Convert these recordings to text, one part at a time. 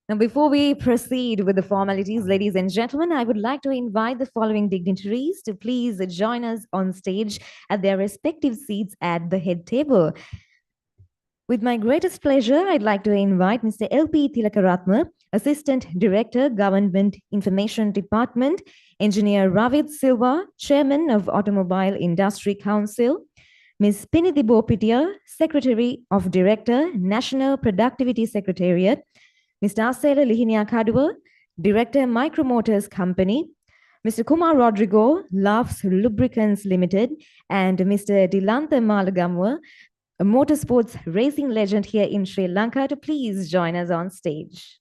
Now, before we proceed with the formalities, ladies and gentlemen, I would like to invite the following dignitaries to please join us on stage at their respective seats at the head table. With my greatest pleasure, I'd like to invite Mr. L.P. Tilakaratna, Assistant Director, Government Information Department, Engineer Ravid Silva, Chairman of Automobile Industry Council, Ms. Pinidhi Bopitia, Secretary of Director, National Productivity Secretariat, Mr. Asela Lihinia Kadua, Director, Micromotors Company, Mr. Kumar Rodrigo, Loves Lubricants Limited, and Mr. Dilantha Malagamwa, a motorsports racing legend here in Sri Lanka, to please join us on stage.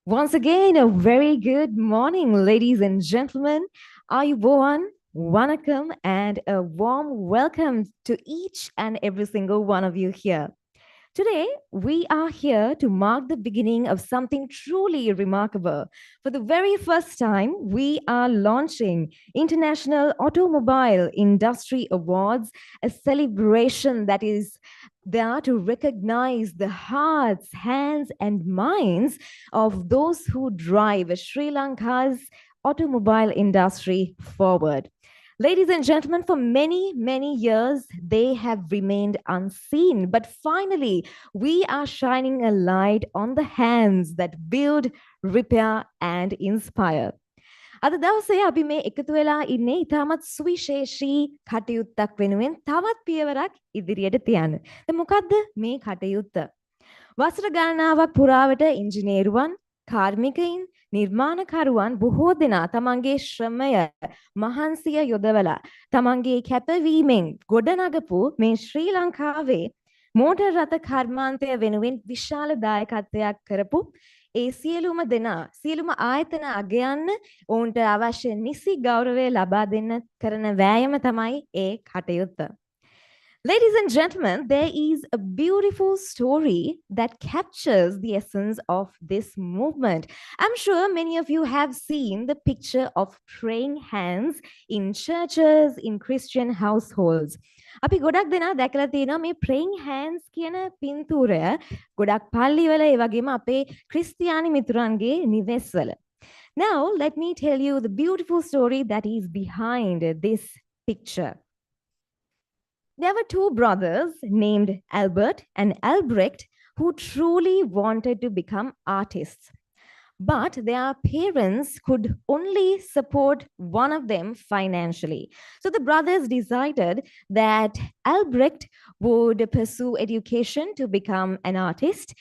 Once again, a very good morning, ladies and gentlemen. Ayubowan, Wanakam, and a warm welcome to each and every single one of you here. Today, we are here to mark the beginning of something truly remarkable. For the very first time, we are launching International Automobile Industry Awards, a celebration that is there to recognize the hearts, hands, and minds of those who drive Sri Lanka's automobile industry forward. Ladies and gentlemen, for many, many years, they have remained unseen. But finally, we are shining a light on the hands that build, repair, and inspire. අද දවසේ අපි මේ එකතු වෙලා ඉන්නේ ඉතාමත් සුවිශේෂී කටයුත්තක් වෙනුවෙන් තවත් පියවරක් ඉදිරියට තියන්න. දැන් මොකද්ද මේ කටයුත්ත? වසර ගණනාවක් පුරාවට ඉංජිනේරුවන්, කාර්මිකයින්, නිර්මාණකරුවන් බොහෝ දෙනා තමන්ගේ ශ්‍රමය මහන්සිය යොදවලා තමන්ගේ කැපවීමෙන් ගොඩනගපු මේ ශ්‍රී ලංකාවේ මෝටර් රථ කර්මාන්තය වෙනුවෙන් විශාල දායකත්වයක් කරපු ඒ සියලුම දෙනා සියලුම ආයතන අගයන්න ඔවුන්ට අවශ්‍ය නිසි ගෞරවය ලබා දෙන්න කරන වෑයම තමයි ඒ කටයුත්ත. Ladies and gentlemen, there is a beautiful story that captures the essence of this movement. I'm sure many of you have seen the picture of praying hands in churches, in Christian households. අපි ගොඩක් දෙනා දැකලා තියෙනවා මේ praying hands කියන පින්තූරය ගොඩක් පල්ලිවල ඒ වගේම අපේ ක්‍රිස්තියානි මිතුරන්ගේ නිවෙස්වල. Now, let me tell you the beautiful story that is behind this picture. There were two brothers named Albert and Albrecht who truly wanted to become artists. but their parents could only support one of them financially. So the brothers decided that Albrecht would pursue education to become an artist,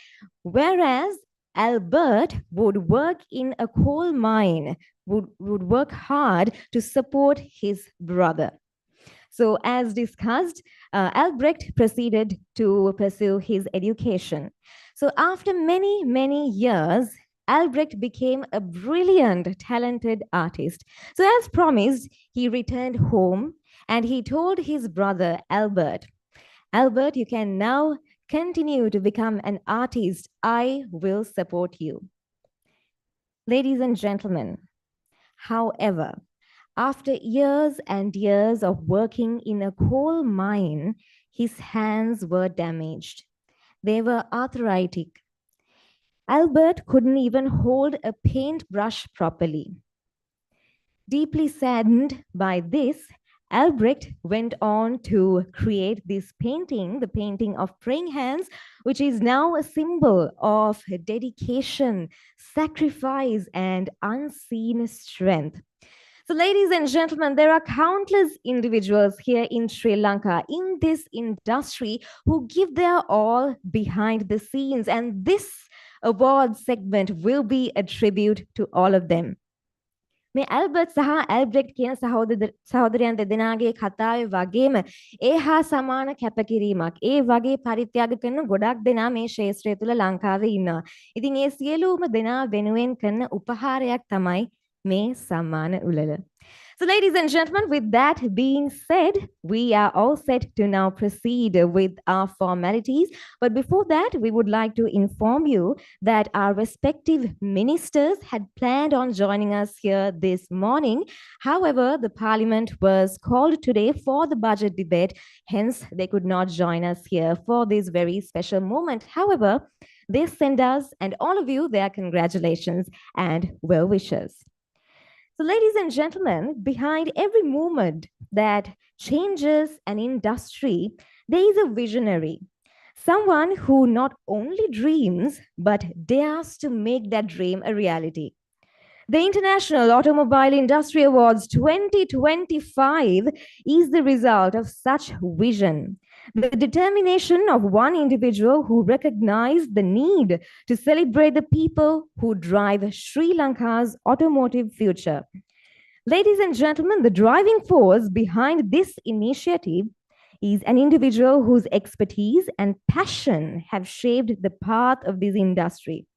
whereas Albert would work in a coal mine, would work hard to support his brother. So, as discussed, Albrecht proceeded to pursue his education. So, after many, many years, Albrecht became a brilliant, talented artist. So, as promised, he returned home and he told his brother Albert, Albert, you can now continue to become an artist. I will support you. Ladies and gentlemen, however, after years and years of working in a coal mine, his hands were damaged. They were arthritic. Albert couldn't even hold a paintbrush properly. Deeply saddened by this, Albrecht went on to create this painting, the painting of praying hands, which is now a symbol of dedication, sacrifice, and unseen strength. So, ladies and gentlemen, there are countless individuals here in Sri Lanka in this industry who give their all behind the scenes, and this award segment will be a tribute to all of them. මේ Albert සහ ඇල්බ්‍රෙක්ට් කියන සහෝදරයන් දෙදෙනාගේ කතාවේ වගේම ඒ හා සමාන කැපකිරීමක් ඒ වගේ පරිත්‍යාග කරන ගොඩක් දෙනා මේ ශාස්ත්‍රය තුල ලංකාවේ ඉන්නවා. ඉතින් ඒ සියලුම දෙනා වෙනුවෙන් කරන උපහාරයක් තමයි මේ සම්මාන උළෙල. So, ladies and gentlemen, with that being said, we are all set to now proceed with our formalities. But before that, we would like to inform you that our respective ministers had planned on joining us here this morning. However, the parliament was called today for the budget debate. Hence, they could not join us here for this very special moment. However, they send us and all of you their congratulations and well wishes. So, ladies and gentlemen, behind every movement that changes an industry, there is a visionary, someone who not only dreams, but dares to make that dream a reality. The International Automobile Industry Awards 2025 is the result of such vision. The determination of one individual who recognized the need to celebrate the people who drive Sri Lanka's automotive future. Ladies and gentlemen, the driving force behind this initiative is an individual whose expertise and passion have shaped the path of this industry.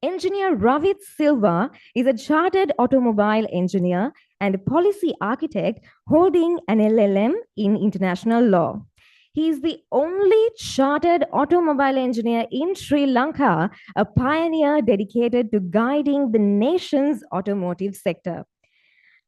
Engineer Ravit Silva is a chartered automobile engineer and policy architect holding an LLM in international law. He is the only chartered automobile engineer in Sri Lanka, a pioneer dedicated to guiding the nation's automotive sector.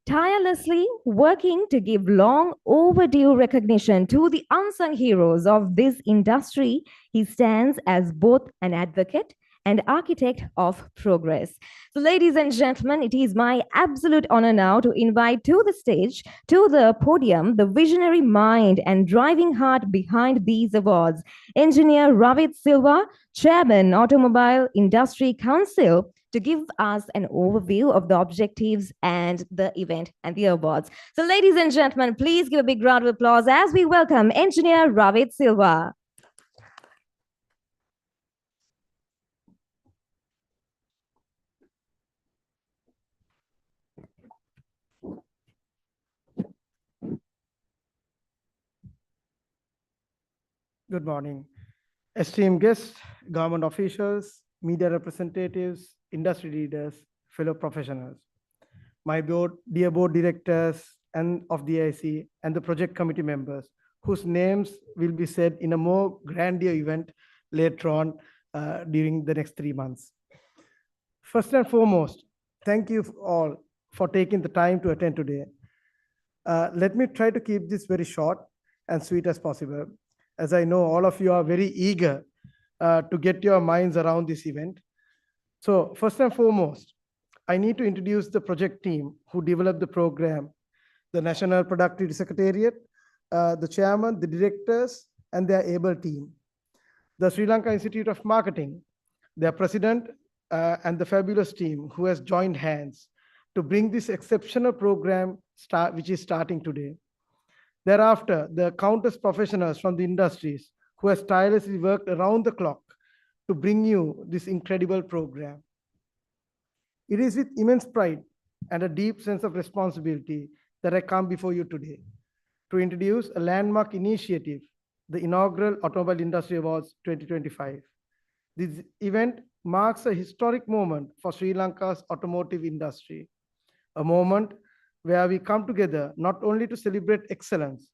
Tirelessly working to give long overdue recognition to the unsung heroes of this industry, he stands as both an advocate and architect of progress. So, ladies and gentlemen, it is my absolute honor now to invite to the stage, to the podium, the visionary mind and driving heart behind these awards, Engineer Ravit Silva, Chairman, Automobile Industry Council, to give us an overview of the objectives and the event and the awards. So, ladies and gentlemen, please give a big round of applause as we welcome Engineer Ravit Silva. Good morning. Esteemed guests, government officials, media representatives, industry leaders, fellow professionals, my dear board directors and of the IC and the project committee members, whose names will be said in a more grandeur event later on during the next 3 months. First and foremost, thank you all for taking the time to attend today. Let me try to keep this very short and sweet as possible, as I know all of you are very eager to get your minds around this event. So first and foremost, I need to introduce the project team who developed the program, the National Productivity Secretariat, the chairman, the directors, and their able team. The Sri Lanka Institute of Marketing, their president, and the fabulous team who has joined hands to bring this exceptional program which is starting today. Thereafter, the countless professionals from the industries who have tirelessly worked around the clock to bring you this incredible program. It is with immense pride and a deep sense of responsibility that I come before you today to introduce a landmark initiative, the inaugural Automobile Industry Awards 2025. This event marks a historic moment for Sri Lanka's automotive industry, a moment where we come together not only to celebrate excellence,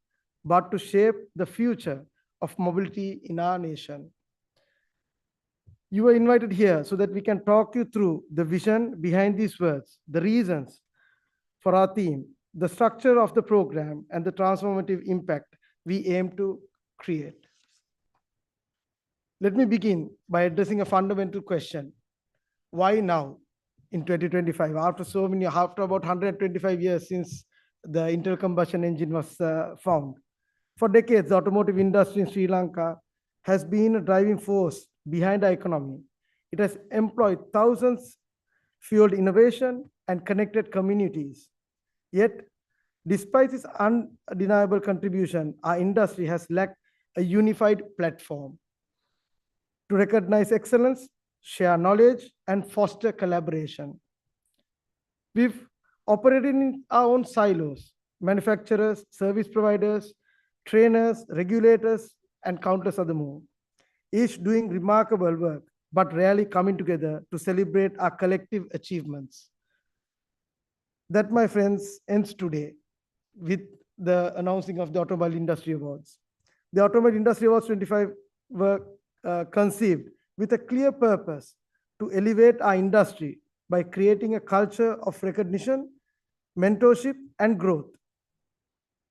but to shape the future of mobility in our nation. You are invited here so that we can talk you through the vision behind these words, the reasons for our theme, the structure of the program, and the transformative impact we aim to create. Let me begin by addressing a fundamental question. Why now in 2025? After about 125 years since the internal combustion engine was found. For decades, the automotive industry in Sri Lanka has been a driving force behind our economy. It has employed thousands, fueled innovation, and connected communities. Yet, despite its undeniable contribution, our industry has lacked a unified platform to recognize excellence, share knowledge, and foster collaboration. We've operated in our own silos, manufacturers, service providers, trainers, regulators, and countless other more, each doing remarkable work, but rarely coming together to celebrate our collective achievements. That, my friends, ends today with the announcing of the Automobile Industry Awards. The Automobile Industry Awards 25 were conceived with a clear purpose to elevate our industry by creating a culture of recognition, mentorship, and growth.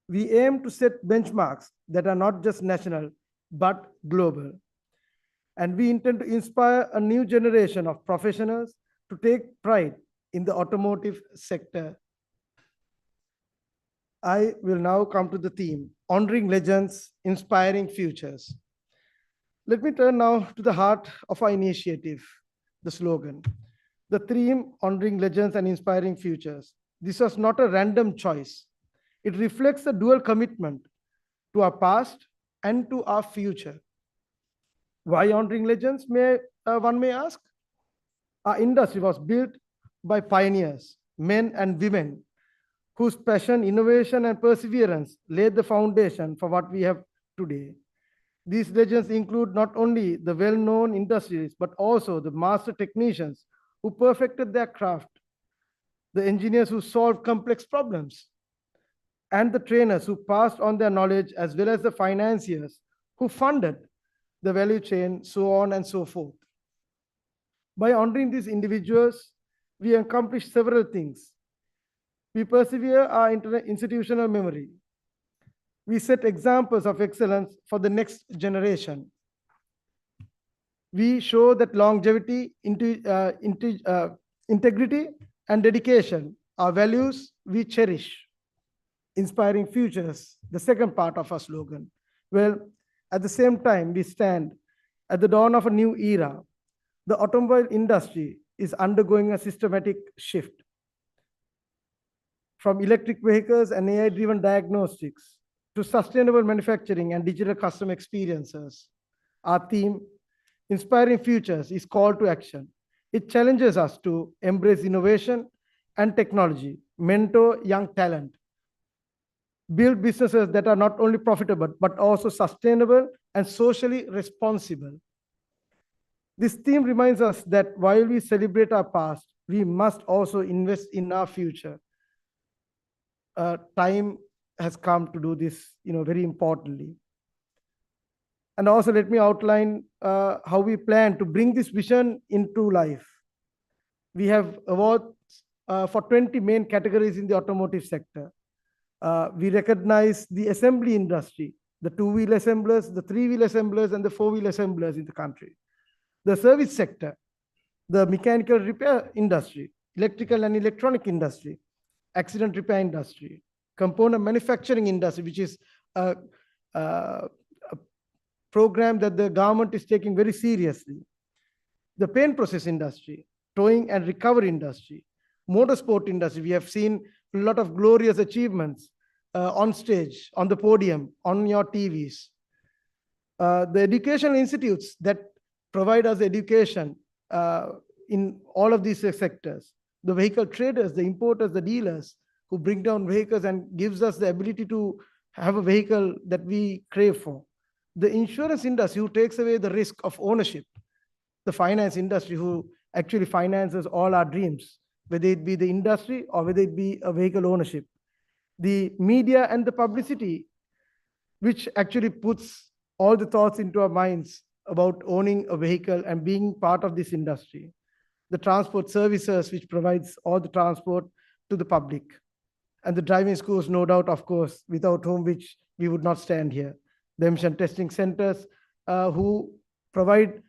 We aim to set benchmarks that are not just national, but global. And we intend to inspire a new generation of professionals to take pride in the automotive sector. I will now come to the theme, honoring legends, inspiring futures. Let me turn now to the heart of our initiative, the slogan. The theme, honoring legends and inspiring futures. This was not a random choice. It reflects a dual commitment to our past and to our future. Why honoring legends, one may ask? Our industry was built by pioneers, men and women, whose passion, innovation, and perseverance laid the foundation for what we have today. These legends include not only the well-known industries, but also the master technicians who perfected their craft, the engineers who solved complex problems, and the trainers who passed on their knowledge, as well as the financiers who funded the value chain, so on and so forth. By honoring these individuals, we accomplish several things. We persevere our institutional memory. We set examples of excellence for the next generation. We show that longevity, integrity, and dedication are values we cherish. Inspiring futures, the second part of our slogan. Well, at the same time, we stand at the dawn of a new era. The automobile industry is undergoing a systematic shift from electric vehicles and AI-driven diagnostics to sustainable manufacturing and digital customer experiences. Our theme, Inspiring Futures, is call to action. It challenges us to embrace innovation and technology, mentor young talent, build businesses that are not only profitable, but also sustainable and socially responsible. This theme reminds us that while we celebrate our past, we must also invest in our future. Time has come to do this, very importantly. And also let me outline how we plan to bring this vision into life. We have awards for 20 main categories in the automotive sector. We recognize the assembly industry, the two-wheel assemblers, the three-wheel assemblers, and the four-wheel assemblers in the country. The service sector, the mechanical repair industry, electrical and electronic industry, accident repair industry, component manufacturing industry, which is a program that the government is taking very seriously, the paint process industry, towing and recovery industry, motorsport industry. We have seen a lot of glorious achievements on stage, on the podium, on your TVs. The educational institutes that provide us education in all of these sectors, the vehicle traders, the importers, the dealers who bring down vehicles and gives us the ability to have a vehicle that we crave for, the insurance industry who takes away the risk of ownership, the finance industry who actually finances all our dreams, whether it be the industry or whether it be a vehicle ownership, the media and the publicity which actually puts all the thoughts into our minds about owning a vehicle and being part of this industry, the transport services which provides all the transport to the public, and the driving schools, no doubt, of course, without whom which we would not stand here, the emission testing centers who provide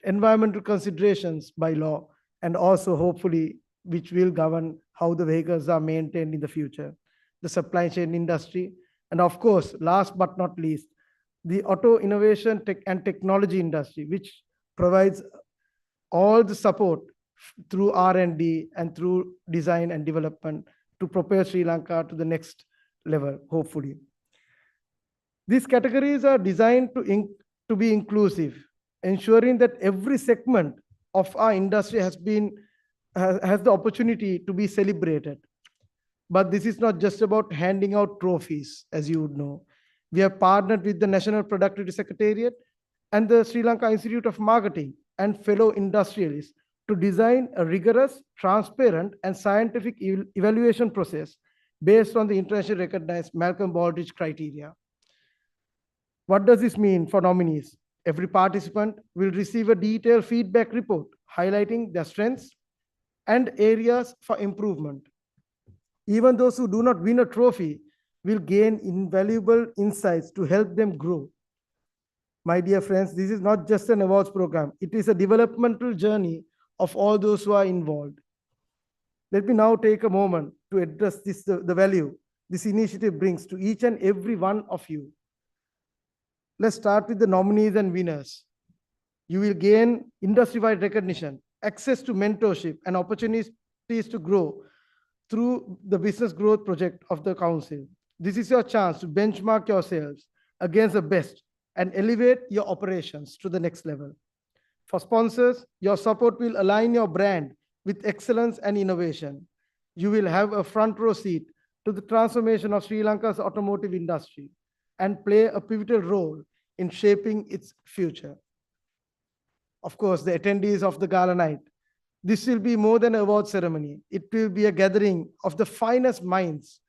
environmental considerations by law, and also hopefully which will govern how the vehicles are maintained in the future, the supply chain industry, and of course, last but not least, the auto innovation tech and technology industry, which provides all the support through R&D and through design and development to propel Sri Lanka to the next level, hopefully. These categories are designed to be inclusive, ensuring that every segment of our industry has the opportunity to be celebrated. But this is not just about handing out trophies, as you would know. We have partnered with the National Productivity Secretariat and the Sri Lanka Institute of Marketing and fellow industrialists to design a rigorous, transparent, and scientific evaluation process based on the internationally recognized Malcolm Baldrige criteria. What does this mean for nominees? Every participant will receive a detailed feedback report highlighting their strengths and areas for improvement. Even those who do not win a trophy will gain invaluable insights to help them grow. My dear friends, this is not just an awards program. It is a developmental journey of all those who are involved. Let me now take a moment to address the value this initiative brings to each and every one of you. Let's start with the nominees and winners. You will gain industry-wide recognition, access to mentorship, and opportunities to grow through the business growth project of the council. This is your chance to benchmark yourselves against the best and elevate your operations to the next level. For sponsors, your support will align your brand with excellence and innovation. You will have a front row seat to the transformation of Sri Lanka's automotive industry and play a pivotal role in shaping its future. Of course, the attendees of the gala night, this will be more than an award ceremony. It will be a gathering of the finest minds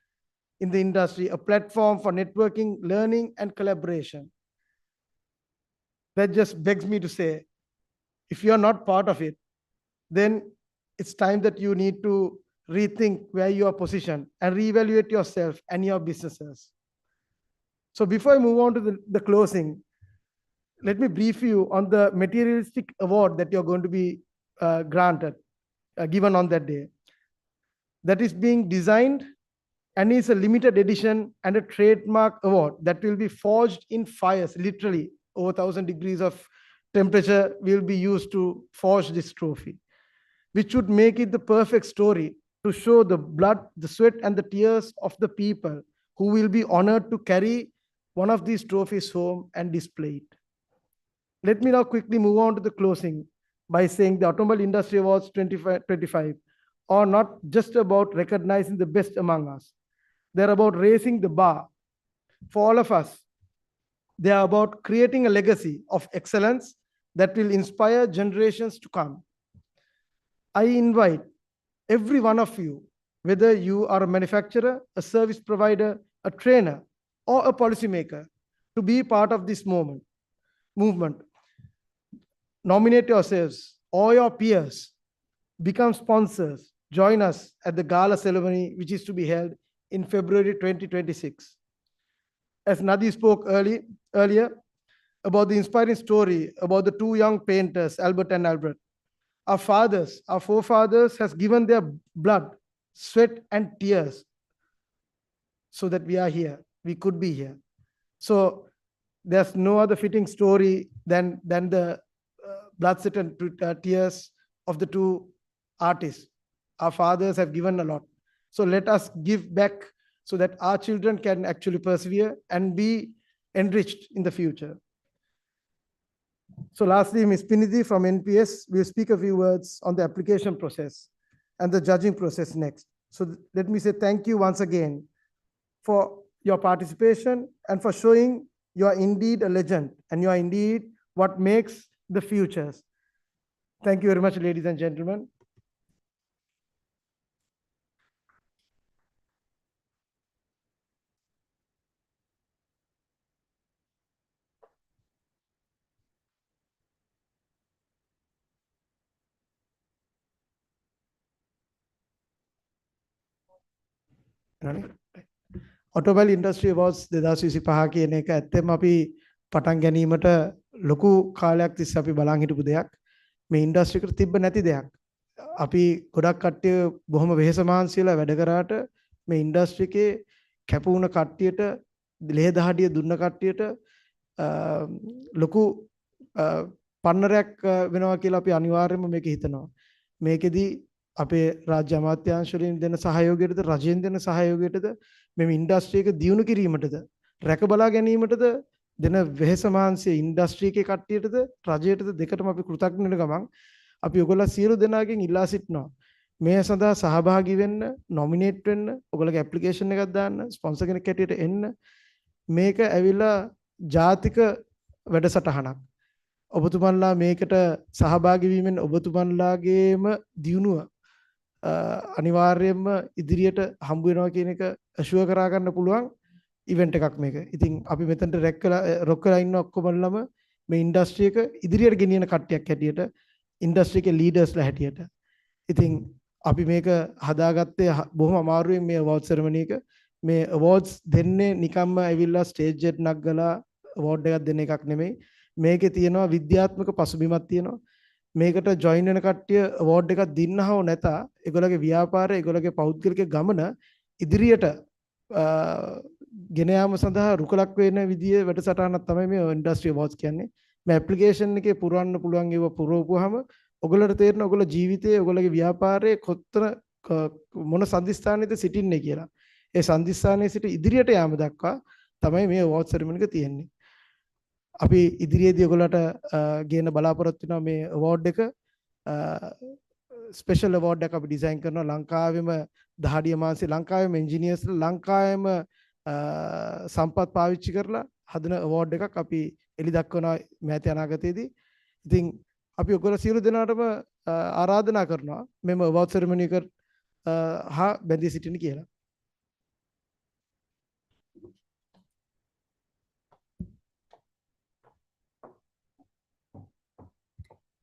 in the industry, a platform for networking, learning, and collaboration. That just begs me to say, if you're not part of it, then it's time that you need to rethink where you are positioned and reevaluate yourself and your businesses. So before I move on to the closing, let me brief you on the materialistic award that you're going to be given on that day. That is being designed and is a limited edition and a trademark award that will be forged in fires, literally over 1,000 degrees of temperature will be used to forge this trophy, which would make it the perfect story to show the blood, the sweat, and the tears of the people who will be honored to carry one of these trophies home and display it. Let me now quickly move on to the closing by saying the Automobile Industry Awards 2025 are not just about recognizing the best among us. They're about raising the bar for all of us. They are about creating a legacy of excellence that will inspire generations to come. I invite every one of you, whether you are a manufacturer, a service provider, a trainer, or a policymaker, to be part of this movement. Nominate yourselves or your peers, become sponsors, join us at the gala ceremony, which is to be held in February 2026. As Nadi spoke earlier about the inspiring story about the two young painters, Albert and Albert, our forefathers has given their blood, sweat, and tears so that we are here. We could be here. So there's no other fitting story than the blood, sweat, and tears of the two artists. Our fathers have given a lot. So let us give back so that our children can actually persevere and be enriched in the future. So lastly, Ms. Pinidhi from NPS will speak a few words on the application process and the judging process next. So let me say thank you once again for your participation and for showing you are indeed a legend and you are indeed what makes the futures. Thank you very much, ladies and gentlemen. Automobile industry awards 2025 කියන එක ඇත්තෙම අපි පටන් ගැනීමට ලොකු කාලයක් තිස්සේ අපි බලන් හිටපු දෙයක්. මේ ඉන්ඩස්ට්‍රි එකට තිබ්බ නැති දෙයක්. අපි ගොඩක් කට්ටිය බොහොම වෙහෙස මහන්සියලා වැඩ කරාට මේ ඉන්ඩස්ට්‍රි එකේ කැප වුණ කට්ටියට ලේ දහඩිය දුන්න කට්ටියට ලොකු පන්නරයක් වෙනවා කියලා අපි අනිවාර්යයෙන්ම මේක හිතනවා. මේකෙදි අපේ රාජ්‍ය අමාත්‍යාංශ වලින් දෙන සහයෝගයටද රජයෙන් දෙන සහයෝගයටද මේ ඉන්ඩස්ට්‍රි එක දියුණු කිරීමටද රැක බලා ගැනීමටද දෙන වෙහෙස මහන්සිය ඉන්ඩස්ට්‍රි එකේ කට්ටියටද රජයටද දෙකටම අපි කෘතඥ වෙන ගමන් අපි ඔයගොල්ලෝ සියලු දෙනාගෙන් ඉල්ලා සිටිනවා මේ සඳහා සහභාගී වෙන්න නොමිනේට් වෙන්න ඔයගොල්ලෝගේ ඇප්ලිකේෂන් එකක් දාන්න ස්පොන්සර් කෙනෙක් හැටියට එන්න මේක ඇවිල්ලා ජාතික වැඩසටහනක් ඔබතුමන්ලා මේකට සහභාගී වීමෙන් ඔබතුමන්ලාගේම දියුණුව අනිවාර්යයෙන්ම ඉදිරියට හම්බ වෙනවා කියන එක ඇෂුවර් කරා ගන්න පුළුවන් ඉවෙන්ට් එකක් මේක. ඉතින් අපි මෙතනට රොක්කලා ඉන්න ඔක්කොමලම මේ ඉන්ඩස්ට්‍රි එක ඉදිරියට ගෙනියන කට්ටියක් හැටියට ඉන්ඩස්ට්‍රි එකේ ලීඩර්ස්ලා හැටියට. ඉතින් අපි මේක හදාගත්තේ බොහොම අමාරුවෙන් මේ අවෝඩ් සෙරමනි එක. මේ අවෝඩ්ස් දෙන්නේ නිකම්ම ඇවිල්ලා ස්ටේජ් එකට නගලා අවෝඩ් එකක් දෙන එකක් නෙමෙයි. මේකේ තියෙනවා විද්‍යාත්මක පසුබිමක් තියෙනවා. මේකට ජොයින් වෙන කට්ටිය අවෝඩ් එකක් දින්නහව නැත ඒගොල්ලගේ ව්‍යාපාරය ඒගොල්ලගේ පෞද්ගලික ගමන ඉදිරියට ගෙන යාම සඳහා රුකලක් වෙන විදිය වැඩසටහනක් තමයි මේ ඉන්ඩස්ට්‍රි අවෝඩ්ස් කියන්නේ. මේ ඇප්ලිකේෂන් එකේ පුරවන්න පුළුවන් ඒව පුරවපුවාම ඔයගොල්ලන්ට තේරෙන ඔයගොල්ලෝ ජීවිතයේ ඔයගොල්ලගේ ව්‍යාපාරයේ කොතන මොන සම්දිස්ථානයේද සිටින්නේ කියලා. ඒ සම්දිස්ථානයේ සිට ඉදිරියට යාම දක්වා තමයි මේ අවෝඩ් සෙරමනි එක තියෙන්නේ. අපි ඉදිරියේදී ඔයගොල්ලන්ට ගේන බලාපොරොත්තු වෙනවා මේ අවෝඩ් එක ස්පෙෂල් අවෝඩ් එකක් අපි ඩිසයින් කරනවා ලංකාවේම දහඩිය මාංශේ ලංකාවේම ඉංජිනේර්ස්ලා ලංකාවේම සම්පත් පාවිච්චි කරලා හදන අවෝඩ් එකක් අපි එලි දක්වනවා මෑත අනාගතයේදී. ඉතින් අපි ඔයගොල්ලෝ සියලු දෙනාටම ආරාධනා කරනවා මෙම අවෝඩ් සෙරමනි එක හා බැඳී සිටින්න කියලා.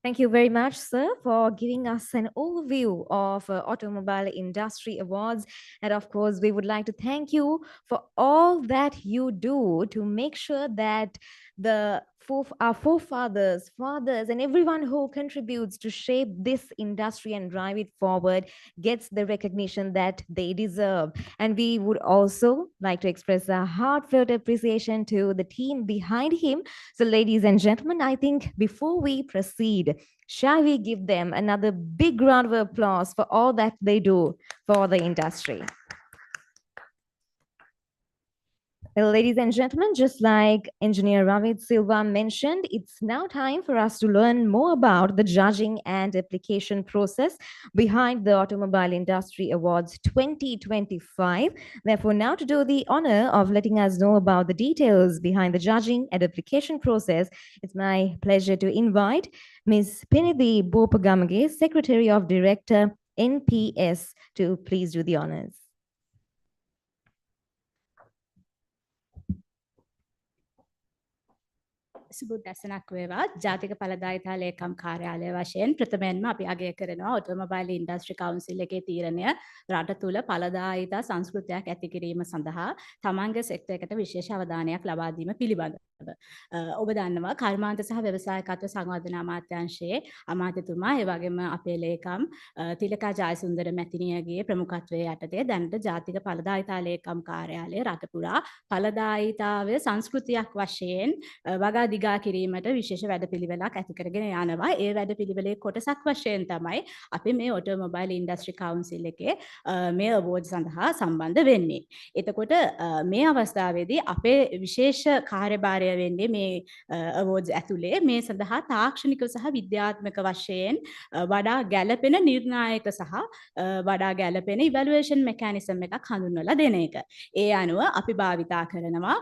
Thank you very much, sir, for giving us an overview of Automobile Industry Awards. And of course, we would like to thank you for all that you do to make sure that our forefathers, fathers, and everyone who contributes to shape this industry and drive it forward gets the recognition that they deserve. And we would also like to express a heartfelt appreciation to the team behind him. So, ladies and gentlemen, I think before we proceed, shall we give them another big round of applause for all that they do for the industry? Ladies and gentlemen, just like Engineer Ravid Silva mentioned, it's now time for us to learn more about the judging and application process behind the Automobile Industry Awards 2025. Therefore, now to do the honor of letting us know about the details behind the judging and application process, it's my pleasure to invite Ms. Pinidhi Bopagamage, Secretary of Director, NPS, to please do the honors. සුබදැසනක් වේවා ජාතික පළදායිතා ලේකම් කාර්යාලය වශයෙන් ප්‍රථමයෙන්ම අපි අගය කරනවා automobile industry council එකේ තීරණය රට තුළ පළදායිතා සංස්කෘතියක් ඇති කිරීම සඳහා තමන්ගේ සෙක්ටර් එකට විශේෂ අවධානයක් ලබා දීම පිළිබඳව ඔබ දන්නවා කර්මාන්ත සහ ව්‍යවසායකත්ව සංවර්ධන අමාත්‍යාංශයේ අමාත්‍යතුමා ඒ වගේම අපේ ලේකම් තිලකා ජයසුන්දර මැතිණියගේ ප්‍රමුඛත්වයේ යටතේ දැනට ජාතික පළදායිතා ලේකම් කාර්යාලය රට පුරා පළදායිතාවේ සංස්කෘතියක් වශයෙන් වගා දිගා කිරීමට විශේෂ වැඩපිළිවෙලක් ඇති කරගෙන යනවා. ඒ වැඩපිළිවෙලේ කොටසක් වශයෙන් තමයි අපි මේ ඔටෝමොබයිල් ඉන්ඩස්ට්‍රි කවුන්සිල් එකේ මේ අවෝඩ් සඳහා සම්බන්ධ වෙන්නේ. එතකොට මේ අවස්ථාවේදී අපේ විශේෂ කාර්යභාරය වෙන්නේ මේ අවෝඩ්ස් ඇතුලේ මේ සඳහා තාක්ෂණික සහ විද්‍යාත්මක වශයෙන් වඩා ගැළපෙන නිර්ණායක සහ වඩා ගැළපෙන ඉවැලුවේෂන් මෙකැනිසම් එකක් හඳුන්වලා දෙන එක. ඒ අනුව අපි භාවිතා කරනවා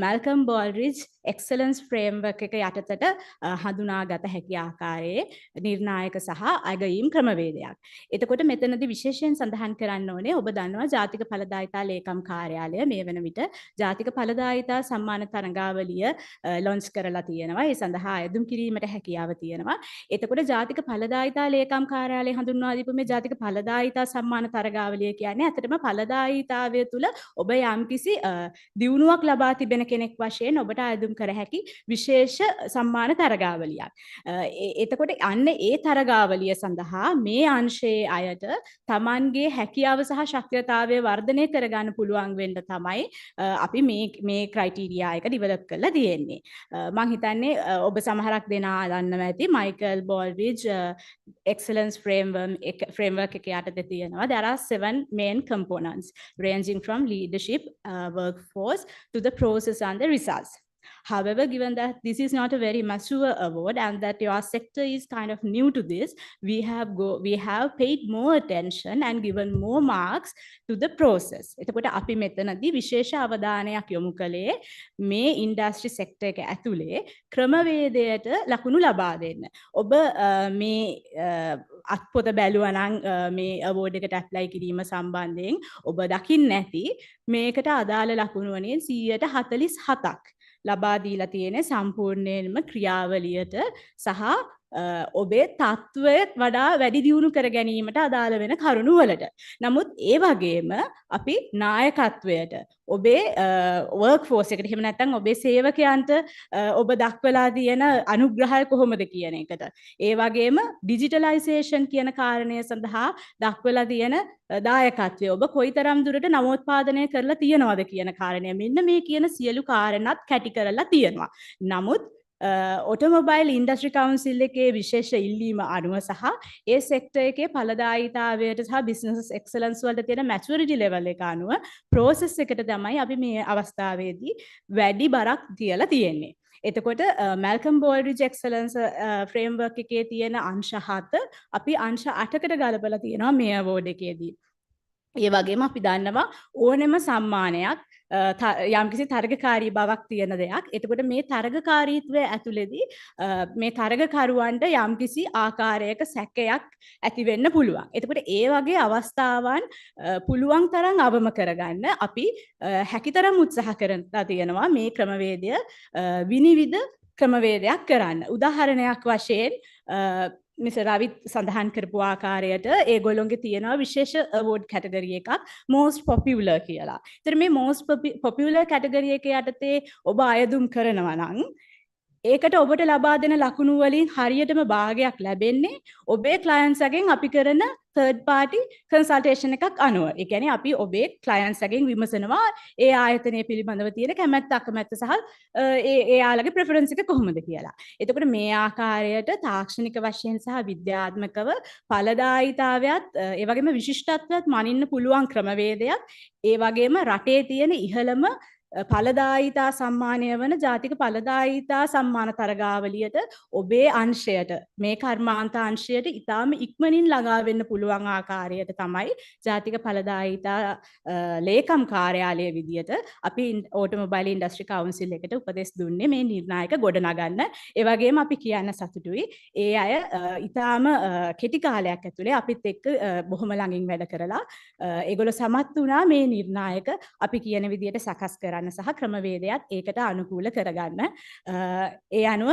මැල්කම් බෝල්රිජ් එක්සලන්ස් ෆ්‍රේම්වර්ක් එක යටතට හඳුනාගත හැකි ආකාරයේ නිර්ණායක සහ අගයීම් ක්‍රමවේදයක්. එතකොට මෙතනදී විශේෂයෙන් සඳහන් කරන්න ඕනේ ඔබ දන්නවා ජාතික ඵලදායිතා ලේකම් කාර්යාලය මේ වන විට ජාතික ඵලදායිතා සම්මාන තරඟාවලිය ලොන්ච් කරලා තියෙනවා. ඒ සඳහා අයදුම් කිරීමට හැකියාව තියෙනවා. එතකොට ජාතික ඵලදායිතා ලේකම් කාර්යාලය හඳුන්වා දීපු මේ ජාතික ඵලදායිතා සම්මාන තරඟාවලිය කියන්නේ ඇත්තටම ඵලදායිතාවය තුළ ඔබ යම්කිසි දියුණුවක් ලබා තිබෙන කෙනෙක් වශයෙන් ඔබට අයදුම් කර හැකි විශේෂ සම්මාන තරගාවලියක්. එතකොට අන්න ඒ තරගාවලිය සඳහා මේ අංශයේ අයට තමන්ගේ හැකියාව සහ ශක්තියතාවය වර්ධනය කරගන්න පුළුවන් වෙන්න තමයි අපි මේ ක්‍රයිටීරියා එක ඩිවලොප් කරලා තියෙන්නේ. මම හිතන්නේ ඔබ සමහරක් දෙනා දන්නවා ඇති මයිකල් බෝල්රිජ් excellence framework එක යටතේ තියෙනවා. There are 7 main components ranging from leadership, workforce to the process and the results. However, given that this is not a very mature award and that your sector is kind of new to this, we have paid more attention and given more marks to the process. එතකොට අපි මෙතනදී විශේෂ අවධානයක් යොමු කළේ මේ industry sector එක ඇතුලේ ක්‍රමවේදයට ලකුණු ලබා දෙන්න. ඔබ මේ අත්පොත බැලුවා නම් මේ අවෝඩ් එකට ඇප්ලයි කිරීම සම්බන්ධයෙන් ඔබ දකින්න නැති මේකට අදාළ ලකුණු වලින් 147ක් ලබා දීලා තියෙන සම්පූර්ණයෙන්ම ක්‍රියාවලියට සහ ඔබේ තත්ත්වය වඩා වැඩි දියුණු කර ගැනීමට අදාළ වෙන කරුණු වලට. නමුත් ඒ වගේම අපි නායකත්වයට ඔබේ වර්ක් ෆෝස් එකට එහෙම නැත්නම් ඔබේ සේවකයන්ට ඔබ දක්වලා තියෙන අනුග්‍රහය කොහොමද කියන එකට. ඒ වගේම ඩිජිටලයිසේෂන් කියන කාරණය සඳහා දක්වලා තියෙන දායකත්වය ඔබ කොයිතරම් දුරට නවෝත්පාදනය කරලා තියෙනවද කියන කාරණය. මෙන්න මේ කියන සියලු කාරණාත් කැටි කරලා තියෙනවා. නමුත් ඔටෝමොබයිල් ඉන්ඩස්ට්‍රි කවුන්සිල් එකේ විශේෂ ඉල්ලීම අනුව සහ ඒ සෙක්ටර් එකේ ඵලදායීතාවයට සහ බිස්නස් එක්සලන්ස් වලට තියෙන මැචුරිටි ලෙවල් එක අනුව ප්‍රොසෙස් එකට තමයි අපි මේ අවස්ථාවේදී වැඩි බරක් තියලා තියෙන්නේ. එතකොට මැල්කම් බෝල්රිජ් එක්සලන්ස් ෆ්‍රේම්වර්ක් එකේ තියෙන අංශ 7 අපි අංශ 8කට ගලපලා තියෙනවා මේ අවෝඩ් එකේදී. ඒ වගේම අපි දන්නවා ඕනෙම සම්මානයක් යම්කිසි තරගකාරී බවක් තියෙන දෙයක්. එතකොට මේ තරගකාරීත්වය ඇතුළේදී මේ තරගකරුවන්ට යම්කිසි ආකාරයක සැකයක් ඇති වෙන්න පුළුවන්. එතකොට ඒ වගේ අවස්ථාවන් පුළුවන් තරම් අවම කරගන්න අපි හැකිතරම් උත්සාහ කරලා තියෙනවා මේ ක්‍රමවේදය විනිවිද ක්‍රමවේදයක් කරන්න. උදාහරණයක් වශයෙන් මිස රවිත් සඳහන් කරපු ආකාරයට ඒගොල්ලොන්ගේ තියෙනවා විශේෂ අවෝඩ් කැටගරි එකක් most popular කියලා. ඒතර මේ most popular කැටගරි එක යටතේ ඔබ අයදුම් කරනවා නම් ඒකට ඔබට ලබා දෙන ලකුණු වලින් හරියටම භාගයක් ලැබෙන්නේ ඔබේ ක්ලයන්ට්ස්ගෙන් අපි කරන third party consultation එකක් අනුව. ඒ කියන්නේ අපි ඔබේ ක්ලයන්ට්ස්ගෙන් විමසනවා ඒ ආයතනය පිළිබඳව තියෙන කැමැත්ත අකමැත්ත සහ එයාලගේ ප්‍රෙෆරන්ස් එක කොහොමද කියලා. එතකොට මේ ආකාරයට තාක්ෂණික වශයෙන් සහ විද්‍යාත්මකව ඵලදායීතාවයත් ඒ වගේම විශිෂ්ටත්වයත් මනින්න පුළුවන් ක්‍රමවේදයක්. ඒ වගේම රටේ තියෙන ඉහළම ඵලදායීතා සම්මානය වන ජාතික ඵලදායීතා සම්මාන තරගාවලියට ඔබේ අංශයට මේ කර්මාන්ත අංශයට ඉතාම ඉක්මනින් ළඟා වෙන්න පුළුවන් ආකාරයට තමයි ජාතික ඵලදායීතා ලේකම් කාර්යාලය විදියට අපි ඔටෝමොබයිල් ඉන්ඩස්ට්‍රි කවුන්සිල් එකට උපදෙස් දුන්නේ මේ නිර්ණායක ගොඩනගන්න. ඒ වගේම අපි කියන්න සතුටුයි ඒ අය ඉතාම කෙටි කාලයක් ඇතුලේ අපිත් එක්ක බොහොම ළඟින් වැඩ කරලා ඒගොල්ලෝ සමත් වුණා මේ නිර්ණායක අපි කියන විදියට සකස් කරන්න සහ ක්‍රමවේදයක් ඒකට අනුකූල කරගන්න. ඒ අනුව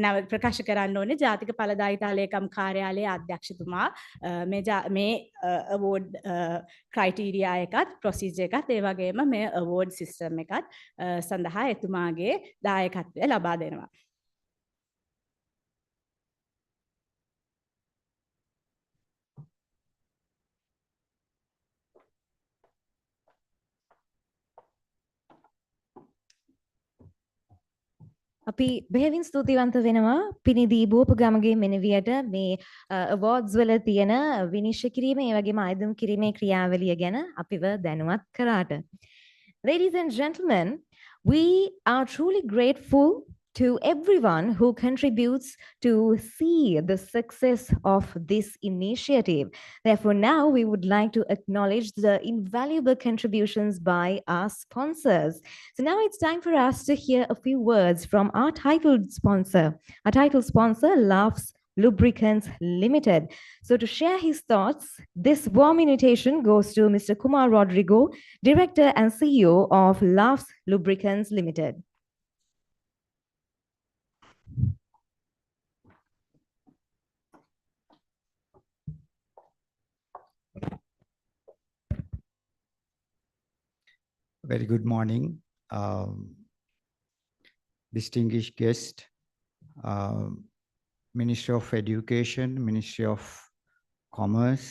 නව ප්‍රකාශ කරන්න ඕනේ ජාතික ඵලදායීතා ලේකම් කාර්යාලයේ අධ්‍යක්ෂතුමා මේ අවෝඩ් ක්‍රයිටීරියා එකත් ප්‍රොසීජර් එකත් ඒ වගේම මේ අවෝඩ් සිස්ටම් එකත් සඳහා එතුමාගේ දායකත්වය ලබා දෙනවා. අපි බෙහෙවින් ස්තුතිවන්ත වෙනවා පිනිදී බෝප ගමගේ මෙනවියට මේ අවාර්ඩ්ස් වල තියෙන විනිශ්චය කිරීම ඒ වගේම ආයුධම් කිරීමේ ක්‍රියාවලිය ගැන අපිව දැනුවත් කරාට. Ladies and gentlemen, we are truly grateful to everyone who contributes to see the success of this initiative. Therefore, now we would like to acknowledge the invaluable contributions by our sponsors. So now it's time for us to hear a few words from our titled sponsor. Our title sponsor, Laughs Lubricants Limited. So to share his thoughts, this warm invitation goes to Mr. Kumar Rodrigo, Director and CEO of Laughs Lubricants Limited. Very good morning, distinguished guest, Ministry of Education, Ministry of Commerce,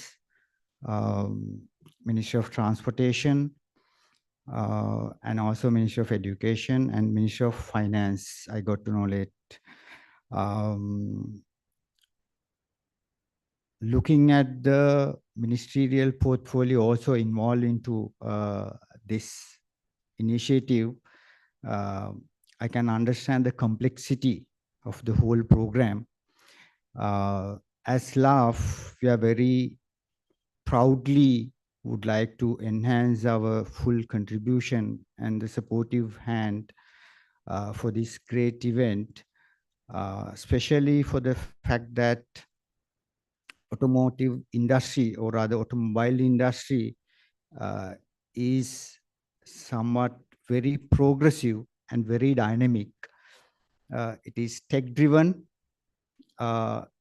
Ministry of Transportation, and also Ministry of Education and Ministry of Finance. I got to know late. Looking at the ministerial portfolio also involved into this initiative, I can understand the complexity of the whole program. As LAF, we are very proudly would like to enhance our full contribution and the supportive hand for this great event, especially for the fact that automotive industry, or rather automobile industry, is somewhat very progressive and very dynamic. It is tech driven,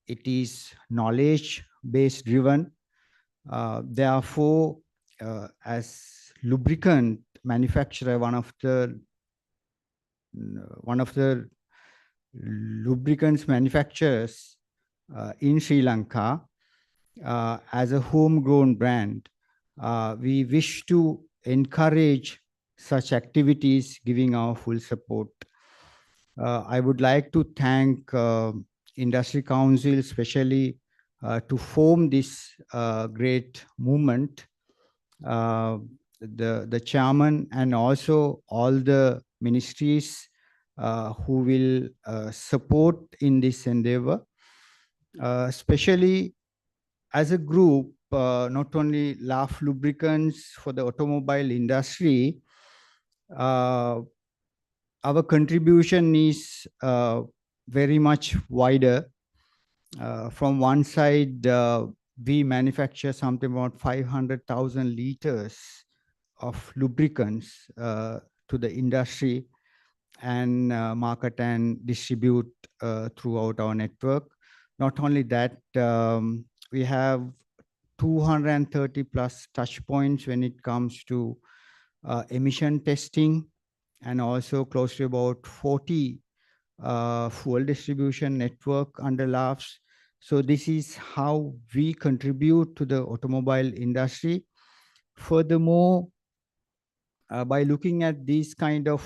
it is knowledge based driven. Therefore, as lubricant manufacturer, one of the lubricants manufacturers in Sri Lanka, as a homegrown brand, we wish to encourage such activities, giving our full support. I would like to thank Industry Council, especially to form this great movement. The chairman and also all the ministries who will support in this endeavor, especially as a group, not only LAF Lubricants for the automobile industry, our contribution is very much wider. From one side, we manufacture something about 500,000 liters of lubricants to the industry and market and distribute throughout our network. Not only that, we have 230 plus touch points when it comes to emission testing, and also close to about 40 fuel distribution network under LAFs. So this is how we contribute to the automobile industry. Furthermore, by looking at these kind of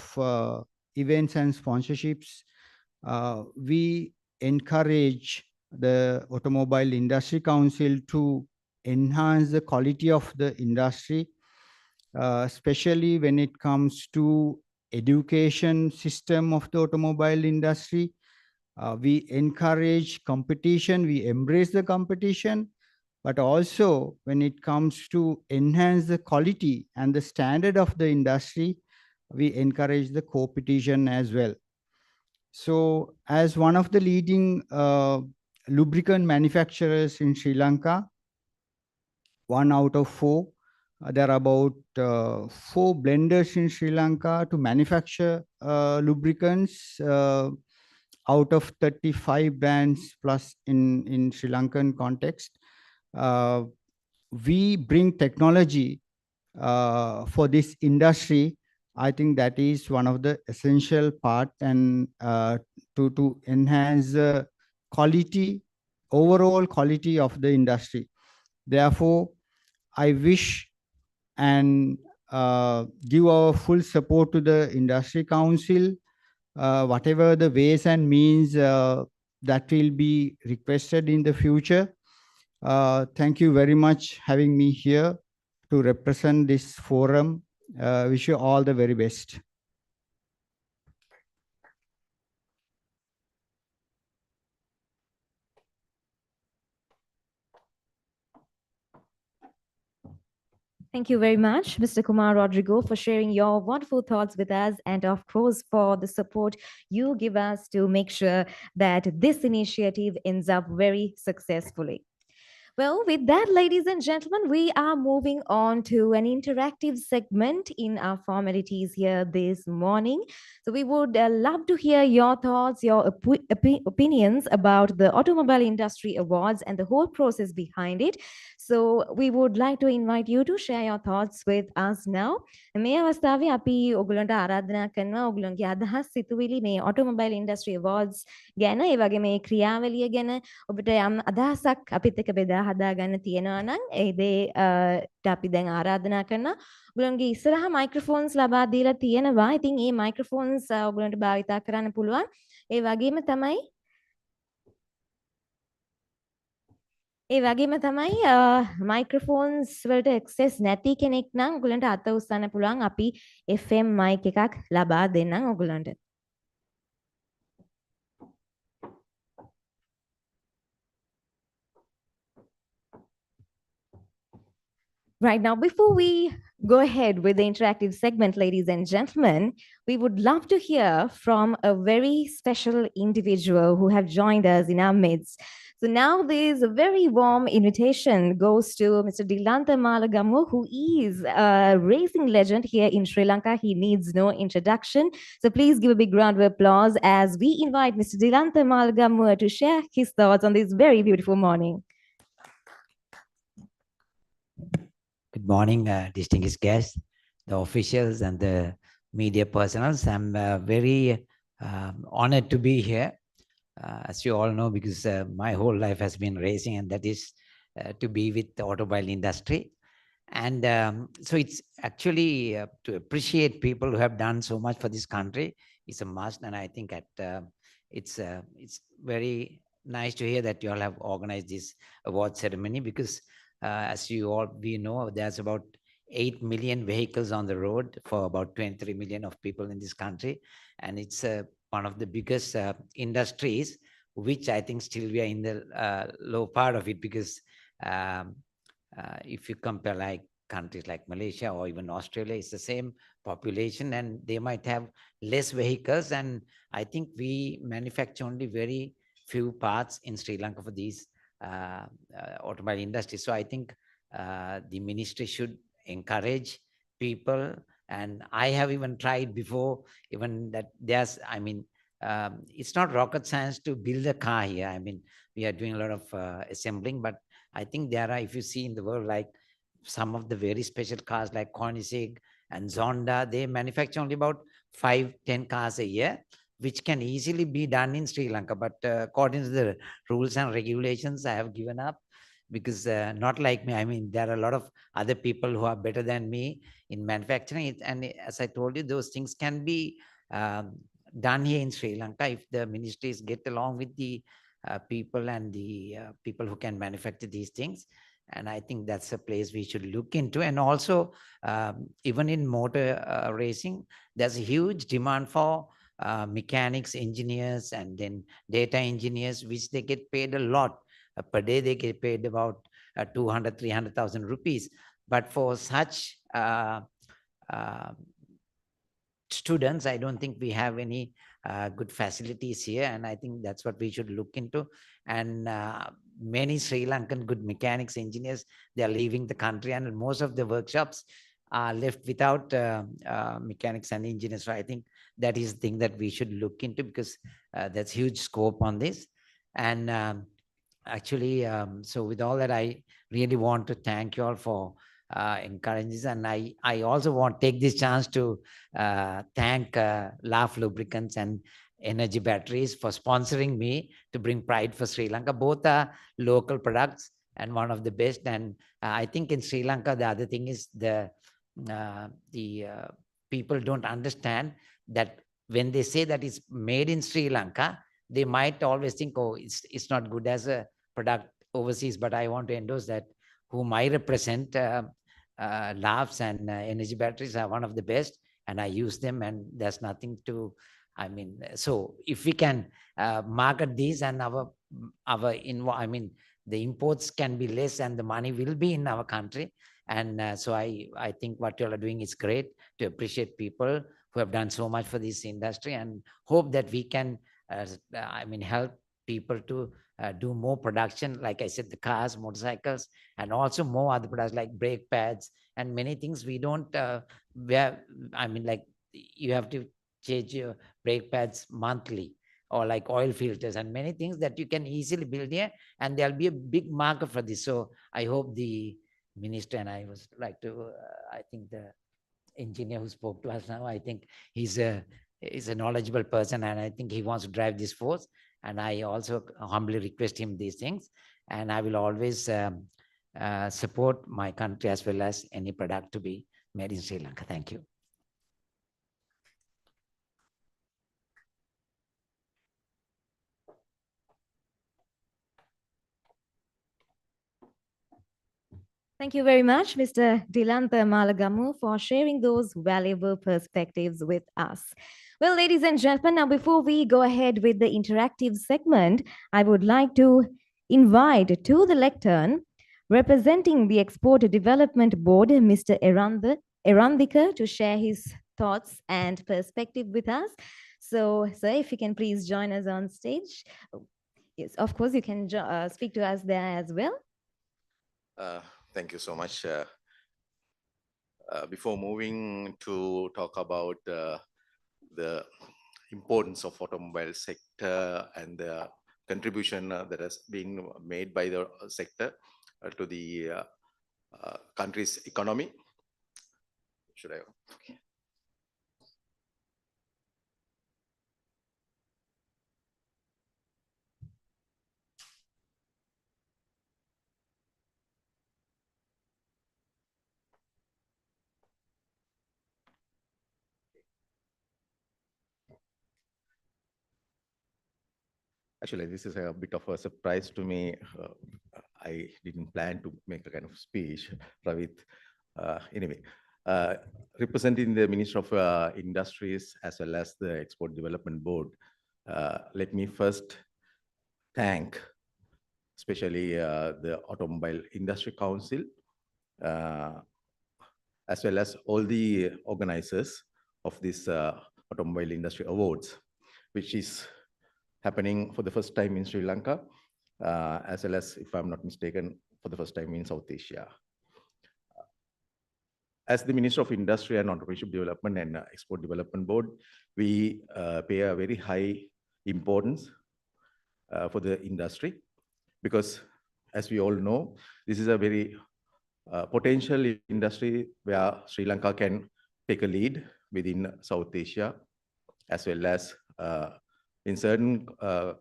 events and sponsorships, we encourage the Automobile Industry Council to enhance the quality of the industry, especially when it comes to education system of the automobile industry. We encourage competition, we embrace the competition, but also when it comes to enhance the quality and the standard of the industry, we encourage the competition as well. So as one of the leading lubricant manufacturers in Sri Lanka, 1 out of 4, there are about 4 blenders in Sri Lanka to manufacture lubricants out of 35 brands plus in Sri Lankan context. We bring technology for this industry. I think that is one of the essential part, and to enhance the quality, overall quality of the industry. Therefore, I wish and give our full support to the Industry Council whatever the ways and means that will be requested in the future. Thank you very much having me here to represent this forum. Wish you all the very best. Thank you very much, Mr. Kumar Rodrigo, for sharing your wonderful thoughts with us and, of course, for the support you give us to make sure that this initiative ends up very successfully. Well, with that, ladies and gentlemen, we are moving on to an interactive segment in our formalities here this morning. So, we would love to hear your thoughts, your opinions about the Automobile Industry Awards and the whole process behind it. So, we would like to invite you to share your thoughts with us now. මේ අවස්ථාවේ අපි ඔගලන්ට ආරාධනා කරනවා ඔගලන්ගේ අදහස් සිතුවිලි මේ Automobile Industry Awards ගැන ඒ වගේ මේ ක්‍රියාවලිය ගැන ඔබට යම් අදහසක් අපිත් එක්ක බෙදා හදා ගන්න තියෙනවා නම් ඒ දේට අපි දැන් ආරාධනා කරනවා ඔයගොල්ලන්ගේ ඉස්සරහා මයික්‍රොෆෝන්ස් ලබා දීලා තියෙනවා. ඉතින් මේ මයික්‍රොෆෝන්ස් ඔයගොල්ලන්ට භාවිතා කරන්න පුළුවන්. ඒ වගේම තමයි මයික්‍රොෆෝන්ස් වලට ඇක්සස් නැති කෙනෙක් නම් ඔයගොල්ලන්ට අත උස්සන්න පුළුවන්. අපි FM මයික් එකක් ලබා දෙන්නම් ඔයගොල්ලන්ට. Right now, before we go ahead with the interactive segment, ladies and gentlemen, we would love to hear from a very special individual who have joined us in our midst. So now there's a very warm invitation goes to Mr. Dilanta Malagamu, who is a racing legend here in Sri Lanka. He needs no introduction. So please give a big round of applause as we invite Mr. Dilanta Malagamu to share his thoughts on this very beautiful morning. Good morning, distinguished guests, the officials and the media personnel. I'm very honored to be here. As you all know, because my whole life has been racing, and that is to be with the automobile industry. And so it's actually to appreciate people who have done so much for this country is a must. And I think it's very nice to hear that you all have organized this award ceremony, because as we know, there's about 8 million vehicles on the road for about 23 million of people in this country. And it's one of the biggest industries, which I think still we are in the low part of it, because if you compare like countries like Malaysia or even Australia, it's the same population and they might have less vehicles. And I think we manufacture only very few parts in Sri Lanka for these automobile industry. So I think the ministry should encourage people, and I have even tried before, even that there's, I mean, it's not rocket science to build a car here. I mean, we are doing a lot of assembling, but I think there are, if you see in the world, like some of the very special cars like Koenigsegg and Zonda, they manufacture only about 5-10 cars a year, which can easily be done in Sri Lanka. But according to the rules and regulations, I have given up, because not like me. I mean, there are a lot of other people who are better than me in manufacturing it. And as I told you, those things can be done here in Sri Lanka if the ministries get along with the people and the people who can manufacture these things. And I think that's a place we should look into. And also, even in motor racing, there's a huge demand for mechanics, engineers, and then data engineers, which they get paid a lot. Per day, they get paid about 200, 300,000 rupees. But for such students, I don't think we have any good facilities here. And I think that's what we should look into. And many Sri Lankan good mechanics, engineers, they are leaving the country, and most of the workshops are left without mechanics and engineers. So I think that is the thing that we should look into, because there's huge scope on this. And actually, so with all that, I really want to thank you all for encouraging this. And I also want to take this chance to thank Laugh Lubricants and Energy Batteries for sponsoring me to bring pride for Sri Lanka. Both are local products and one of the best. And I think in Sri Lanka, the other thing is the people don't understand that when they say that it's made in Sri Lanka, they might always think, oh, it's not good as a product overseas. But I want to endorse that whom I represent, labs and energy batteries are one of the best, and I use them, and there's nothing to, I mean, so if we can market these and the imports can be less and the money will be in our country. And so I think what you all are doing is great, to appreciate people who have done so much for this industry, and hope that we can, help people to do more production. Like I said, the cars, motorcycles, and also more other products like brake pads and many things we don't, like you have to change your brake pads monthly, or like oil filters and many things that you can easily build here, and there'll be a big market for this. So I hope the minister, and I was like to, I think the engineer who spoke to us now, I think he's a knowledgeable person, and I think he wants to drive this force. And I also humbly request him these things, and I will always support my country as well as any product to be made in Sri Lanka. Thank you. Thank you very much, Mr. Dilantha Malagamu, for sharing those valuable perspectives with us. Well, ladies and gentlemen, now before we go ahead with the interactive segment, I would like to invite to the lectern, representing the Export Development Board, Mr. Erandika, to share his thoughts and perspective with us. So, sir, if you can please join us on stage. Yes, of course, you can speak to us there as well. Thank you so much. Before moving to talk about the importance of automobile sector and the contribution that has been made by the sector to the country's economy, should I? Okay. Actually, this is a bit of a surprise to me. I didn't plan to make a kind of speech, Ravit. Anyway, representing the Minister of Industries as well as the Export Development Board, let me first thank especially the Automobile Industry Council, as well as all the organizers of this Automobile Industry Awards, which is happening for the first time in Sri Lanka, as well as, if I'm not mistaken, for the first time in South Asia. As the Minister of Industry and Entrepreneurship Development and Export Development Board, we pay a very high importance for the industry, because as we all know, this is a very potential industry where Sri Lanka can take a lead within South Asia, as well as in certain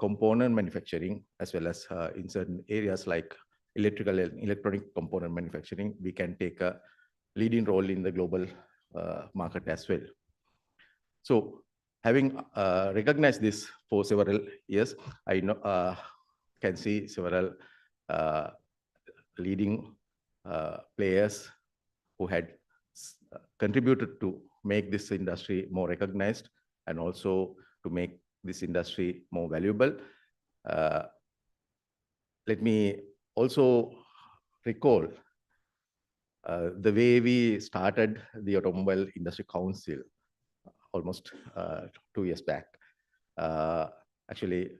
component manufacturing, as well as in certain areas like electrical and electronic component manufacturing, we can take a leading role in the global market as well. So having recognized this for several years, I know, can see several leading players who had contributed to make this industry more recognized and also to make this industry more valuable. Let me also recall the way we started the Automobile Industry Council almost 2 years back. Actually,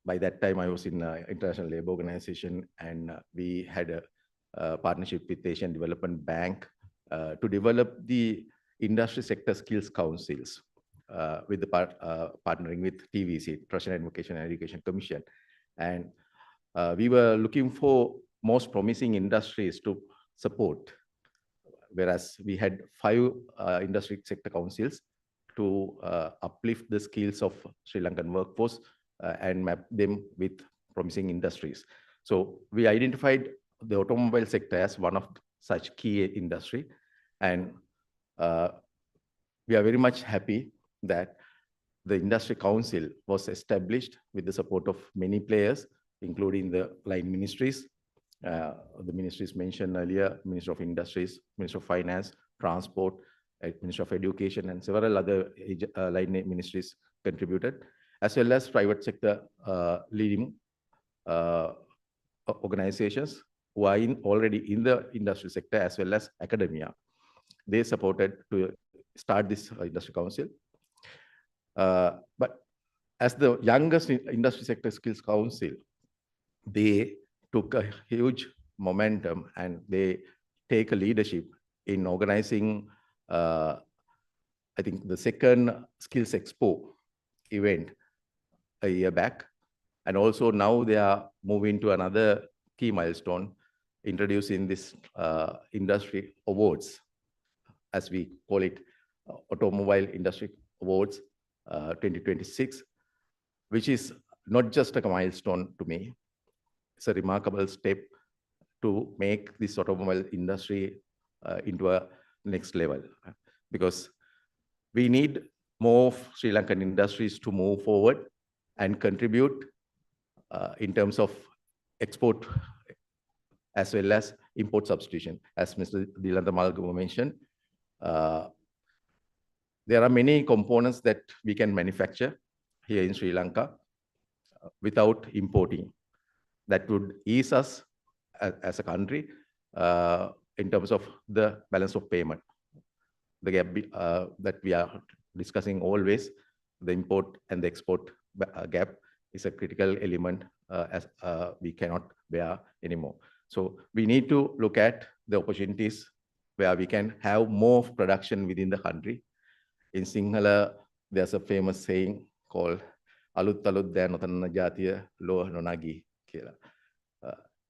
by that time, I was in International Labour Organization, and we had a partnership with Asian Development Bank to develop the industry sector skills councils with the partnering with TVC, Russian Education and Education Commission. And we were looking for most promising industries to support, whereas we had 5 industry sector councils to uplift the skills of Sri Lankan workforce and map them with promising industries. So we identified the automobile sector as one of such key industry, and we are very much happy that the industry council was established with the support of many players, including the line ministries, the ministries mentioned earlier, Minister of Industries, Minister of Finance, Transport, Minister of Education, and several other line ministries contributed, as well as private sector leading organizations who are already in the industry sector, as well as academia. They supported to start this industry council. But as the youngest industry sector skills council, they took a huge momentum and they take a leadership in organizing, I think, the second Skills Expo event a year back. And also now they are moving to another key milestone, introducing this industry awards, as we call it, Automobile Industry Awards 2026, which is not just a milestone to me. It's a remarkable step to make this automobile industry into a next level, because we need more Sri Lankan industries to move forward and contribute in terms of export as well as import substitution. As Mr. Dilantha Malgama mentioned, there are many components that we can manufacture here in Sri Lanka without importing. That would ease us as a country in terms of the balance of payment. The gap that we are discussing always, the import and the export gap is a critical element as we cannot bear anymore. So we need to look at the opportunities where we can have more production within the country. In Sinhala, there's a famous saying called "Alut alut daya notanna jatiya loh nonagi" කියලා.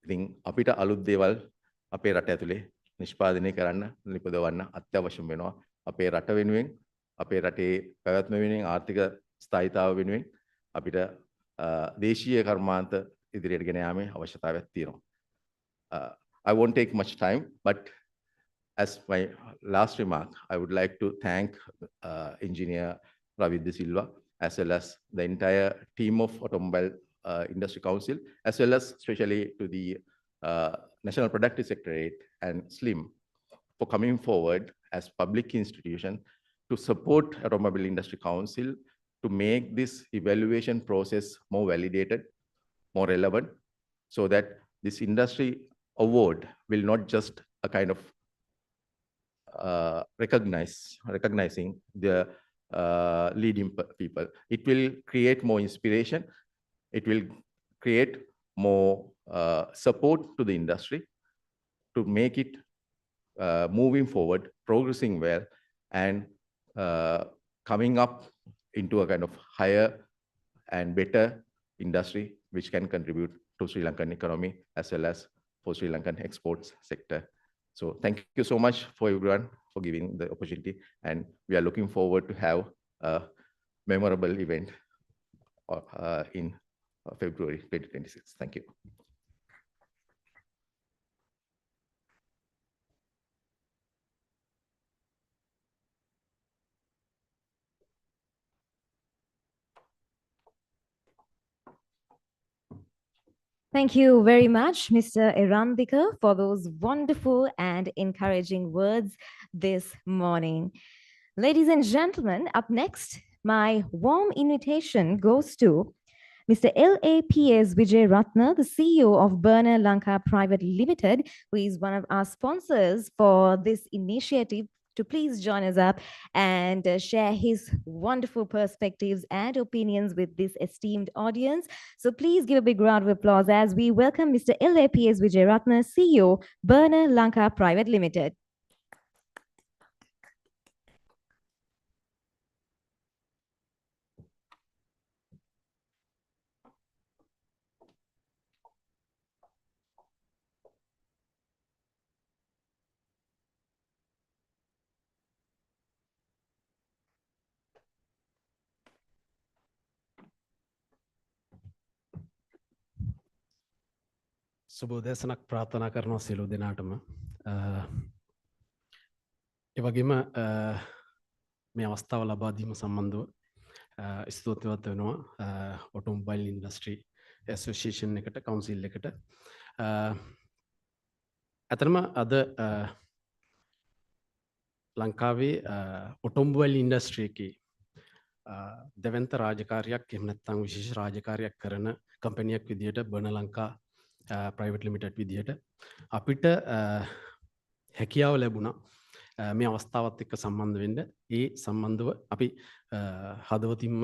ඉතින් අපිට අලුත් දේවල් අපේ රට ඇතුලේ නිෂ්පාදනය කරන්න නිපදවන්න අත්‍යවශ්‍යම වෙනවා. අපේ රට වෙනුවෙන්, අපේ රටේ පැවැත්ම වෙනුවෙන්, ආර්ථික ස්ථායීතාව වෙනුවෙන් අපිට දේශීය කර්මාන්ත ඉදිරියට ගෙන යාමේ අවශ්‍යතාවයක් තියෙනවා. I won't take much time, but as my last remark, I would like to thank Engineer Ravi De Silva, as well as the entire team of Automobile Industry Council, as well as especially to the National Productive Secretariat and SLIM for coming forward as public institution to support Automobile Industry Council to make this evaluation process more validated, more relevant, so that this industry award will not just a kind of recognizing the leading people. It will create more inspiration. It will create more support to the industry to make it moving forward, progressing well, and coming up into a kind of higher and better industry which can contribute to Sri Lankan economy as well as for Sri Lankan exports sector. So thank you so much for everyone for giving the opportunity, and we are looking forward to have a memorable event in February 2026. Thank you. Thank you very much, Mr. Erandika, for those wonderful and encouraging words this morning. Ladies and gentlemen, up next, my warm invitation goes to Mr. LAPS Vijay Ratna, the CEO of Burner Lanka Private Limited, who is one of our sponsors for this initiative, to please join us up and share his wonderful perspectives and opinions with this esteemed audience. So please give a big round of applause as we welcome Mr. LAPS Vijay Ratna, CEO, Burner Lanka Private Limited. සුබෝදෑසනක් ප්‍රාර්ථනා කරනවා සියලු දෙනාටම. ඒ වගේම මේ අවස්ථාව ලබා දීම සම්බන්ධව ස්තුතිවන්ත වෙනවා ඔටෝමොබයිල් ඉන්ඩස්ට්‍රි ඇසෝසියේෂන් එකට කවුන්සිල් එකට. ඇතරම අද ලංකාවේ ඔටෝමොබයිල් ඉන්ඩස්ට්‍රි එකේ දෙවන්ත රාජකාරියක් එහෙම නැත්නම් විශේෂ රාජකාරියක් කරන කම්පැනියක් විදිහට බර්න ලංකා ප්‍රයිවට් ලිමිටඩ් විදිහට අපිට හැකියාව ලැබුණා මේ අවස්ථාවත් එක්ක සම්බන්ධ වෙන්න. ඒ සම්බන්ධව අපි හදවතින්ම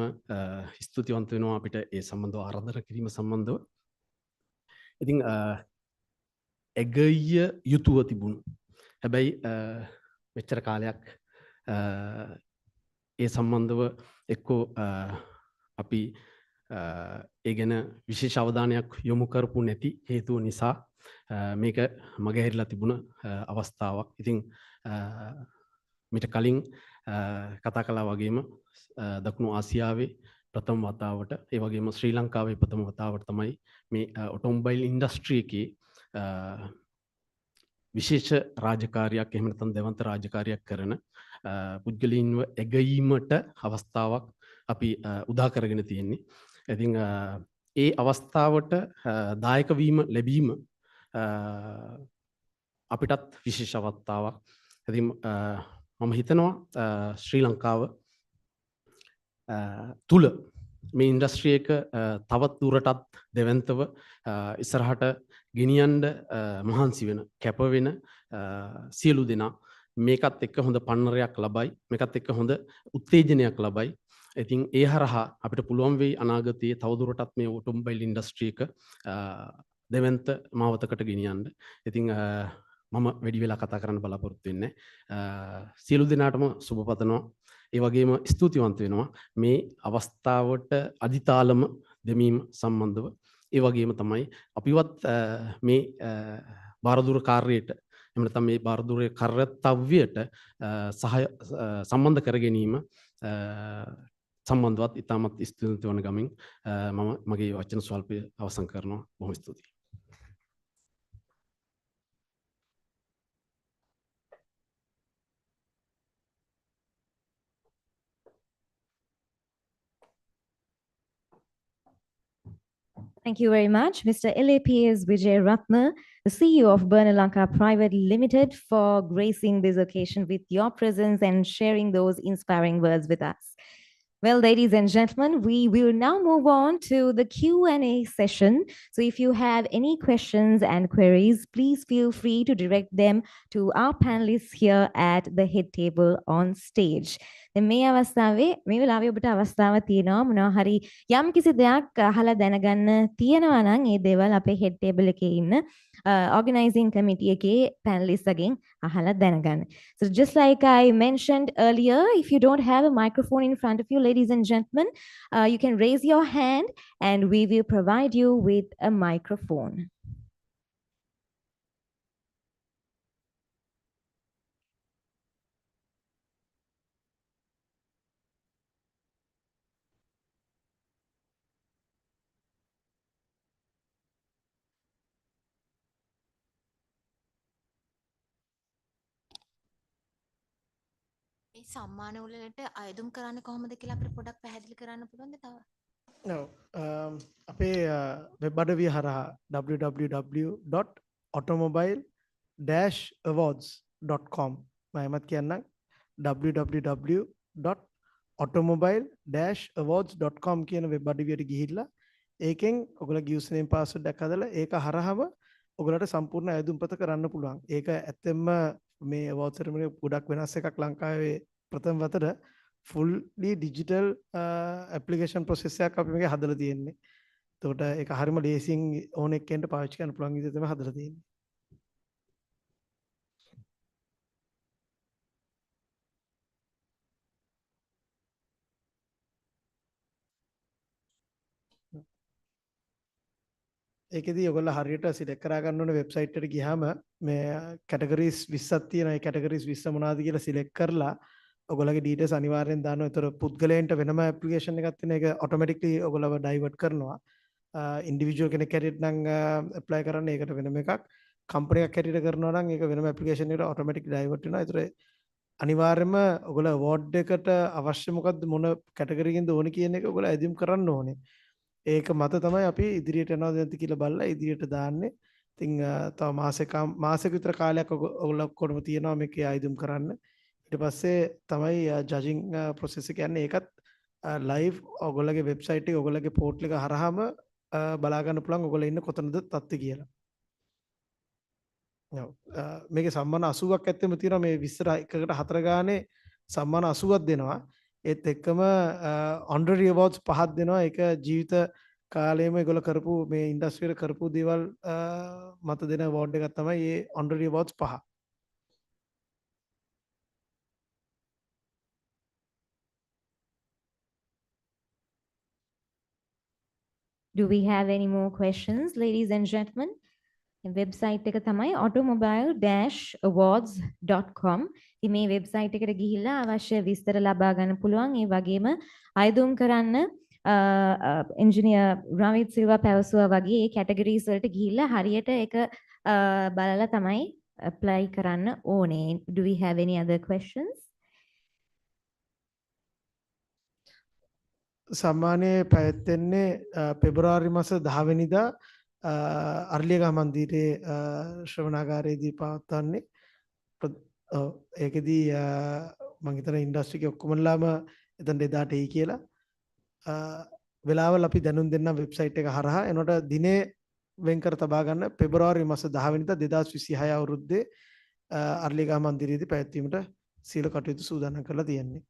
ස්තුතිවන්ත වෙනවා අපිට ඒ සම්බන්ධව ආරාධනා කිරීම සම්බන්ධව. ඉතින් එගය යුතුව තිබුණු. හැබැයි මෙච්චර කාලයක් ඒ සම්බන්ධව එක්කෝ අපි ඒ ගැන විශේෂ අවධානයක් යොමු කරපු නැති හේතුව නිසා මේක මගහැරිලා තිබුණ අවස්ථාවක්. ඉතින් මිට කලින් කතා කළා වගේම දකුණු ආසියාවේ ප්‍රථම වතාවට ඒ වගේම ශ්‍රී ලංකාවේ ප්‍රථම වතාවට තමයි මේ ඔටෝමොබයිල් ඉන්ඩස්ට්‍රි එකේ විශේෂ රාජකාරියක් එහෙම නැත්නම් දෙවන්ත රාජකාරියක් කරන පුද්ගලයින්ව එගීමට අවස්ථාවක් අපි උදා කරගෙන තියෙන්නේ. ඉතින් ඒ අවස්ථාවට දායක වීම ලැබීම අපිටත් විශේෂ අවස්ථාවක්. ඉතින් මම හිතනවා ශ්‍රී ලංකාව තුල මේ ඉන්ඩස්ට්‍රි එක තවත් දුරටත් දෙවන්තව ඉස්සරහට ගෙනියන්න මහන්සි වෙන කැප වෙන සියලු දෙනා මේකත් එක්ක හොඳ පන්නරයක් ලබයි, මේකත් එක්ක හොඳ උත්තේජනයක් ලබයි. ඉතින් ඒ හරහා අපිට පුළුවන් වෙයි අනාගතයේ තවදුරටත් මේ ඔටෝමොබයිල් ඉන්ඩස්ට්‍රි එක දෙවන්ත මාවතකට ගෙනියන්න. ඉතින් මම වැඩි වෙලා කතා කරන්න බලාපොරොත්තු වෙන්නේ. සියලු දෙනාටම සුබ පතනවා. ඒ වගේම ස්තුතිවන්ත වෙනවා මේ අවස්ථාවට අදිතාලම දෙමීම සම්බන්ධව. ඒ වගේම තමයි අපිවත් මේ බාරදුර කාර්යයට එහෙම නැත්නම් මේ බාරදුරේ කර්තව්‍යයට සම්බන්ධ කර ගැනීම සම්බන්ධවත් ඉතාමත් ස්තුතිවන්ත වන ගමින් මම මගේ වචන ස්වල්පය අවසන් කරනවා. බොහොම ස්තුතියි. Thank you very much, Mr. LAPS Vijay Ratna, the CEO of Burner Lanka Private Limited, for gracing this occasion with your presence and sharing those inspiring words with us. Well, ladies and gentlemen, we will now move on to the Q&A session. So if you have any questions and queries, please feel free to direct them to our panelists here at the head table on stage. මේ අවස්ථාවේ මේ වෙලාවේ ඔබට අවස්ථාව තියෙනවා මොනවා හරි යම් කිසි දෙයක් අහලා දැනගන්න තියෙනවා නම් ඒ දේවල් අපේ head table එකේ ඉන්න organizing committee එකේ panelists again අහලා දැනගන්න. So just like I mentioned earlier, if you don't have a microphone in front of you, ladies and gentlemen, you can raise your hand and we will provide you with a microphone. සම්මාන වලට අයදුම් කරන්න කොහොමද කියලා අපිට පොඩක් පැහැදිලි කරන්න පුළුවන්ද තව? අපේ වෙබ් අඩවිය හරහා www.automobile-awards.com මමත් කියන්නම් www.automobile-awards.com කියන වෙබ් අඩවියට ගිහිල්ලා ඒකෙන් ඔයගොල්ලෝ username password එකක් හදලා ඒක හරහාම ඔයගොල්ලන්ට සම්පූර්ණ අයදුම්පත කරන්න පුළුවන්. ඒක ඇත්තෙන්ම මේ awards ceremony ගොඩක් වෙනස් එකක් ලංකාවේ ප්‍රථම වතට fully digital application process එකක් අපි මේක හදලා තියෙන්නේ. එතකොට ඒක හරියම ලේසියෙන් ඕන එක්කෙන්ට පාවිච්චි කරන්න පුළුවන් විදිහට තමයි හදලා තියෙන්නේ. ඒකෙදී ඔයගොල්ලෝ හරියට සිලෙක්ට් කරා ගන්න ඕනේ වෙබ්සයිට් එකට ගියාම මේ කැටගරිස් 20ක් තියෙනවා. ඒ කැටගරිස් 20 මොනවද කියලා සිලෙක්ට් කරලා ඔයගොල්ලෝගේ ඩීටේල්ස් අනිවාර්යෙන් දානවා. ඒතර පුද්ගලයන්ට වෙනම ඇප්ලිකේෂන් එකක් තියෙන එක ඔටෝමැටික්ලි ඔයගොල්ලෝව ඩයිවර්ට් කරනවා. ඉන්ඩිවිජුවල් කෙනෙක් හැටියට නම් ඇප්ලයි කරන්න ඒකට වෙනම එකක්. කම්පැනි එකක් හැටියට කරනවා නම් ඒක වෙනම ඇප්ලිකේෂන් එකට ඔටෝමැටික් ඩයිවර්ට් වෙනවා. ඒතර අනිවාර්යයෙන්ම ඔයගොල්ලෝ award එකට අවශ්‍ය මොකද්ද මොන කැටගරි එකෙන්ද ඕනේ කියන එක ඔයගොල්ලෝ ඇදියුම් කරන්න ඕනේ. ඒක මත තමයි අපි ඉදිරියට යනවද නැද්ද කියලා බලලා ඉදිරියට දාන්නේ. ඉතින් තව මාසෙක විතර කාලයක් ඔයගොල්ලෝ ඔක්කොම තියෙනවා මේකේ ආයුධම් කරන්න. ඊට පස්සේ තමයි ජජින් ප්‍රොසෙස් එක යන්නේ. ඒකත් ලයිව් ඔයගොල්ලෝගේ වෙබ්සයිට් එක ඔයගොල්ලෝගේ පෝර්ටල් එක හරහාම බලා ගන්න පුළුවන් ඔයගොල්ලෝ ඉන්න කොතනද තත්ත්වය කියලා. මේකේ සම්මාන 80ක් ඇත්තෙම තියෙනවා මේ 20 එකකට 4 ගානේ සම්මාන 80ක් දෙනවා. ඒත් එක්කම honorary awards 5ක් දෙනවා. ඒක ජීවිත කාලයේම ඒගොල්ලෝ කරපු මේ ඉන්ඩස්ට්‍රියල කරපු දේවල් මත දෙන award එකක් තමයි මේ honorary awards 5. Do we have any more questions, ladies and gentlemen? Website එක තමයි automobile-awards.com. ඉතින් මේ website එකට ගිහිල්ලා අවශ්‍ය විස්තර ලබා ගන්න පුළුවන්. ඒ වගේම අයදුම් කරන්න engineer රවිත් සිල්වා පැවසුවා වගේ ඒ categories වලට ගිහිල්ලා හරියට ඒක බලලා තමයි apply කරන්න ඕනේ. Do we have any other questions? සම්මානයේ පැවැත්වෙන්නේ පෙබරවාරි මාස 10 වෙනිදා අර්ලියගහ මන්දිරයේ ශ්‍රවණාගාරයේදී පවත්වන්නේ. ඒකෙදී මම හිතන ඉන්ඩස්ට්‍රි එකේ ඔක්කොමලාම එතනට එදාට එයි කියලා. වෙලාවල් අපි දැනුම් දෙන්නම් වෙබ්සයිට් එක හරහා. එනකොට දිනේ වෙන් කර තබා ගන්න පෙබරවාරි මාස 10 වෙනිදා 2026 අවුරුද්දේ අර්ලියගහ මන්දිරයේදී පැවැත්වීමට සියලු කටයුතු සූදානම් කරලා තියෙන්නේ.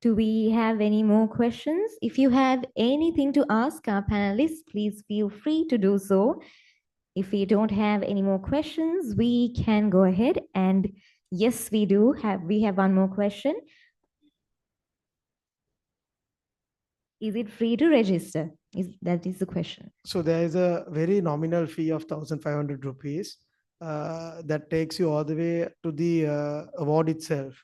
Do we have any more questions? If you have anything to ask our panelists, please feel free to do so. If we don't have any more questions, we can go ahead. And yes, we do have, we have one more question. Is it free to register? That is the question. So there is a very nominal fee of 1,500 rupees that takes you all the way to the award itself.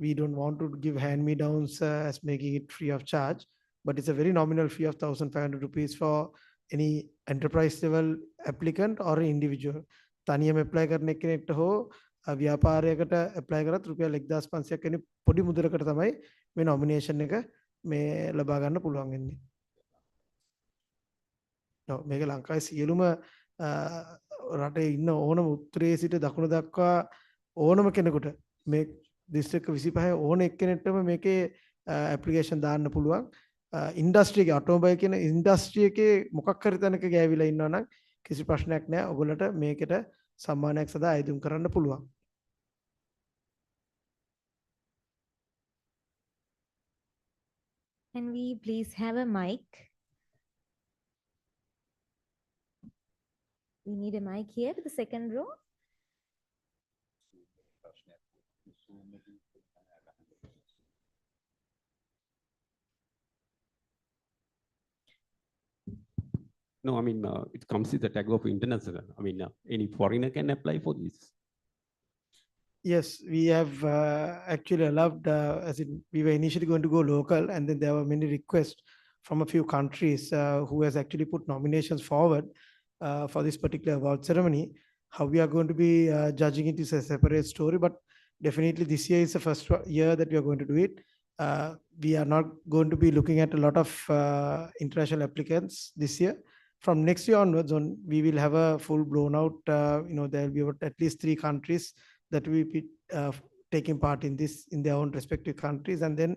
We don't want to give hand-me-downs as making it free of charge, but it's a very nominal fee of 1,500 rupees for any enterprise level applicant or an individual. තනියම apply කරන කෙනෙක්ට හෝ ව්‍යාපාරයකට apply කරත් රුපියල් 1,500ක් වෙන පොඩි මුදලකට තමයි මේ nomination එක මේ ලබා ගන්න පුළුවන් වෙන්නේ. මේක ලංකාවේ සියලුම රටේ ඉන්න ඕනම උත්තරයේ සිට දකුණ දක්වා ඕනම කෙනෙකුට මේ දිස්ත්‍රික්ක 25 ඕන එක්කෙනෙක්ටම මේකේ ඇප්ලිකේෂන් දාන්න පුළුවන්. ඉන්ඩස්ට්‍රි එකේ ඔටෝමොබයිල් කියන ඉන්ඩස්ට්‍රි එකේ මොකක් හරි තැනක ගෑවිලා ඉන්නවා නම් කිසි ප්‍රශ්නයක් නැහැ. ඔයගොල්ලන්ට මේකට සම්මානයක් සදා අයදුම් කරන්න පුළුවන්. Can we please have a mic? We need a mic here to the second row. No, I mean, it comes with the tag of international. I mean, any foreigner can apply for this. Yes, we have actually allowed, as in we were initially going to go local, and then there were many requests from a few countries who has actually put nominations forward for this particular award ceremony. How we are going to be judging it is a separate story, but definitely this year is the first year that we are going to do it. We are not going to be looking at a lot of international applicants this year. From next year onwards, we will have a full blown out, there will be at least 3 countries that will be taking part in this in their own respective countries. And then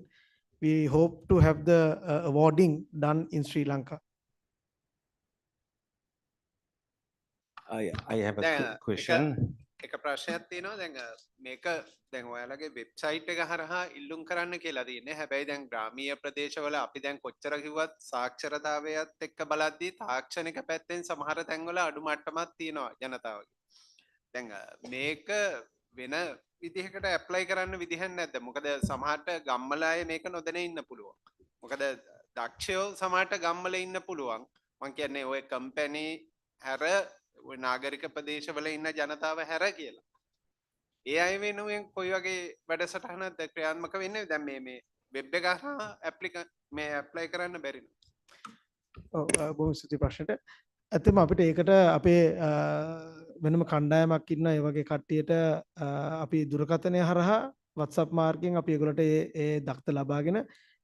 we hope to have the awarding done in Sri Lanka. I have a question. එක ප්‍රශ්නයක් තියෙනවා දැන් මේක දැන් ඔයාලගේ website එක හරහා ඉල්ලුම් කරන්න කියලා තියෙන්නේ. හැබැයි දැන් ග්‍රාමීය ප්‍රදේශවල අපි දැන් කොච්චර කිව්වත් සාක්ෂරතාවයත් එක්ක බලද්දී තාක්ෂණික පැත්තෙන් සමහර තැන්වල අඩු මට්ටමක් තියෙනවා ජනතාවගේ. දැන් මේක වෙන විදිහකට ඇප්ලයි කරන්න විදිහක් නැද්ද? මොකද සමහරට ගම්වල අය මේක නොදැන ඉන්න පුළුවන්. මොකද දක්ෂයෝ සමහරට ගම්වල ඉන්න පුළුවන්. මම කියන්නේ ඔය කම්පැනි හැර නාගරික ප්‍රදේශවල ඉන්න ජනතාව හැර කියලා. ඒ අය වෙනුවෙන් කොයි වගේ වැඩසටහනක්ද ක්‍රියාත්මක වෙන්නේ දැන් මේ වෙබ් එක හරහා මේ ඇප්ලයි කරන්න බැරි බොහොම ස්තුතියි ප්‍රශ්නෙට. ඇත්තම අපිට ඒකට අපේ වෙනම කණ්ඩායමක් ඉන්න ඒ වගේ කට්ටියට අපි දුරකථනය හරහා WhatsApp මාර්ගයෙන් අපි ඒගොල්ලන්ට ඒ දක්ත ලබාගෙන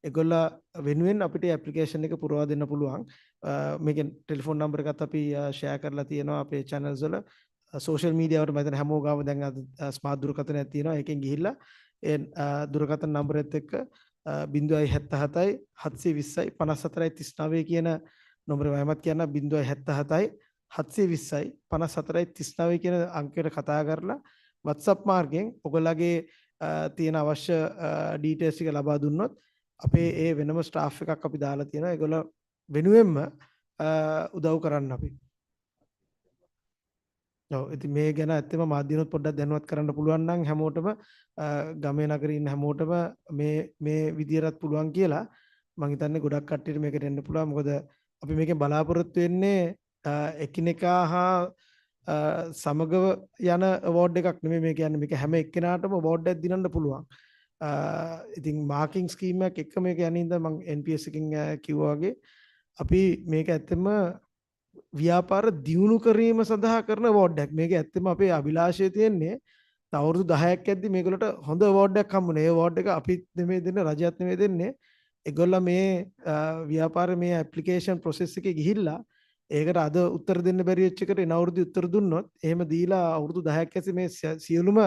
ඒගොල්ල වෙනුවෙන් අපිට ඇප්ලිකේෂන් එක පුරවා දෙන්න පුළුවන්. මේකෙන් ටෙලිෆෝන් නම්බර් එකත් අපි ෂෙයා කරලා තියෙනවා අපේ channels වල. සෝෂල් මීඩියා වලට මම හිතන්නේ හැමෝම ගාව දැන් ස්මාර්ට් දුරකථනයක් තියෙනවා. ඒකෙන් ගිහිල්ලා ඒ දුරකථන නම්බරෙත් එක්ක 077 720 54 39 කියන නොම්බරේ වයමත් කියන්න 077 720 54 39 කියන අංකයට කතා කරලා WhatsApp මාර්ගයෙන් ඔයගොල්ලගේ තියෙන අවශ්‍ය ඩීටේල්ස් ටික ලබා දුන්නොත් අපේ ඒ වෙනම ස්ටාෆ් එකක් අපි දාලා තියෙනවා. ඒගොල්ලෝ වෙනුවෙන්ම උදව් කරන්න අපි. ඔව් ඉතින් මේ ගැන ඇත්තම මාධ්‍යනොත් පොඩ්ඩක් දැනුවත් කරන්න පුළුවන් නම් හැමෝටම ගමේ නගරේ ඉන්න හැමෝටම මේ විදියටත් පුළුවන් කියලා මම හිතන්නේ ගොඩක් කට්ටියට මේකට එන්න පුළුවන්. මොකද අපි මේකෙන් බලාපොරොත්තු වෙන්නේ එකිනෙකා හා සමගව යන අවෝඩ් එකක් නෙමෙයි මේ කියන්නේ. මේක හැම එක්කෙනාටම අවෝඩ් එකක් දිනන්න පුළුවන්. ඉතින් මාකින් ස්කීම් එකක් එක්ක මේක යන්නේ ඉඳන් මම NPS එකකින් කිව්වා වගේ අපි මේක ඇත්තම ව්‍යාපාර දියුණු කිරීම සඳහා කරන අවෝඩ් එකක්. මේක ඇත්තම අපේ අභිලාෂය තියෙන්නේ තව අවුරුදු 10ක් යද්දි මේගොල්ලට හොඳ අවෝඩ් එකක් හම්බුනේ. ඒ අවෝඩ් එක අපි නෙමෙයි දෙන්නේ, රජයත් නෙමෙයි දෙන්නේ. ඒගොල්ලෝ මේ ව්‍යාපාර මේ ඇප්ලිකේෂන් ප්‍රොසෙස් එකේ ගිහිල්ලා ඒකට අද උත්තර දෙන්න බැරි වෙච්ච එකට එන අවුරුදු උත්තර දුන්නොත් එහෙම දීලා අවුරුදු 10ක් ඇස්සේ මේ සියලුම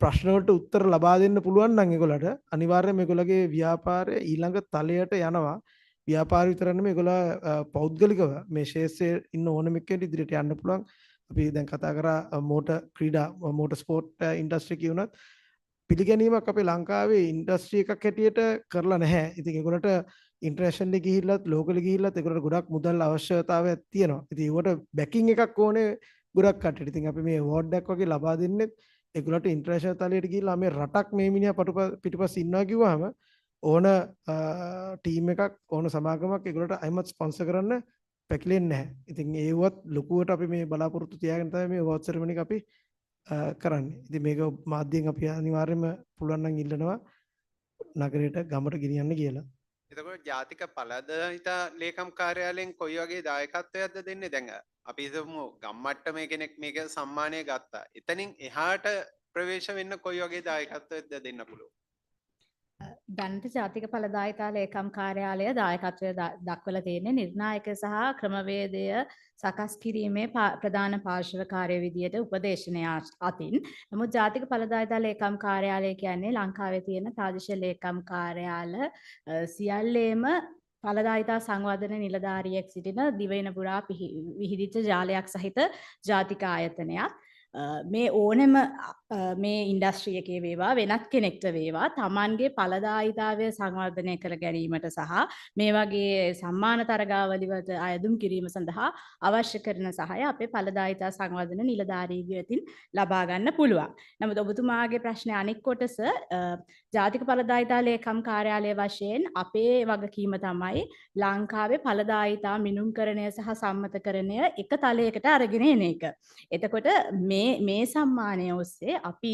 ප්‍රශ්න වලට උත්තර ලබා දෙන්න පුළුවන් නම් ඒගොල්ලට අනිවාර්යයෙන්ම ඒගොල්ලගේ ව්‍යාපාරය ඊළඟ තලයට යනවා. ව්‍යාපාර විතර නෙමෙයි ඒගොල්ලෝ පෞද්ගලිකව මේ ශේෂ්ත්‍රයේ ඉන්න ඕනම එක්කෙනෙක් ඉදිරියට යන්න පුළුවන්. අපි දැන් කතා කරා මෝටර් ක්‍රීඩා මෝටර් ස්පෝර්ට් ඉන්ඩස්ට්‍රි කියුණත් පිළිගැනීමක් අපේ ලංකාවේ ඉන්ඩස්ට්‍රි එකක් හැටියට කරලා නැහැ. ඉතින් ඒගොල්ලන්ට ඉන්ටර්නැෂනල් ගිහිල්ලත් ලෝකල් ගිහිල්ලත් ඒගොල්ලන්ට ගොඩක් මුදල් අවශ්‍යතාවයක් තියෙනවා. ඉතින් ඒවට බැකින් එකක් ඕනේ ගොඩක් කට්ටියට. ඉතින් අපි මේ අවෝඩ් එකක් වගේ ලබා දෙන්නේ ඒගොල්ලන්ට ඉන්ටර්නැෂනල් තලයට ගිහිල්ලා මේ රටක් මේ මිනිහා පිටුපස්ස ඉන්නවා කිව්වහම ඕන ටීම් එකක් ඕන සමාගමක් ඒගොල්ලන්ට අයිමත් ස්පොන්සර් කරන්න පැකිලෙන්නේ නැහැ. ඉතින් ඒවත් ලොකුවට අපි මේ බලාපොරොත්තු තියාගෙන තමයි මේ අවෝඩ් සෙරමනි එක අපි කරන්නේ. ඉතින් මේක මාධ්‍යයෙන් අපි අනිවාර්යයෙන්ම පුළුවන් නම් ඉල්ලනවා නගරයට ගමට ගෙනියන්න කියලා. එතකොට ජාතික පළදායිතා ලේකම් කාර්යාලයෙන් කොයි වගේ දායකත්වයක්ද දෙන්නේ? දැන් අපි හිතමු ගම්මට්ටමේ කෙනෙක් මේක සම්මානය ගත්තා. එතනින් එහාට ප්‍රවේශ වෙන්න කොයි වගේ දායකත්වයක්ද දෙන්න පුළුවන්? දැනට ජාතික පළදායිතා ලේකම් කාර්යාලය දායකත්වය දක්වලා තියෙන්නේ නිර්ණායක සහ ක්‍රමවේදය සකස් කිරීමේ ප්‍රධාන පාර්ශවකාරය විදියට උපදේශනය අතින්. නමුත් ජාතික පළදායිතා ලේකම් කාර්යාලය කියන්නේ ලංකාවේ තියෙන ප්‍රාදේශීය ලේකම් කාර්යාල සියල්ලේම පළදායිතා සංවර්ධන නිලධාරියෙක් සිටින දිවයින පුරා විහිදිච්ච ජාලයක් සහිත ජාතික ආයතනයක්. මේ ඕනෙම මේ ඉන්ඩස්ට්‍රිය එකේ වේවා වෙනත් කෙනෙක්ට වේවා තමන්ගේ ඵලදායීතාවය සංවර්ධනය කර ගැනීමට සහ මේ වගේ සම්මාන තරගාවලිවලට අයදුම් කිරීම සඳහා අවශ්‍ය කරන සහාය අපේ ඵලදායීතා සංවර්ධන නිලධාරීන්ගේ අතින් ලබා ගන්න පුළුවන්. නමුත් ඔබතුමාගේ ප්‍රශ්නේ අනෙක් කොටස ජාතික ඵලදායීතා ලේකම් කාර්යාලය වශයෙන් අපේ වගකීම තමයි ලංකාවේ ඵලදායීතා මිනුම්කරණය සහ සම්මතකරණය එක තලයකට අරගෙන එන එක. එතකොට මේ සම්මානය ඔස්සේ අපි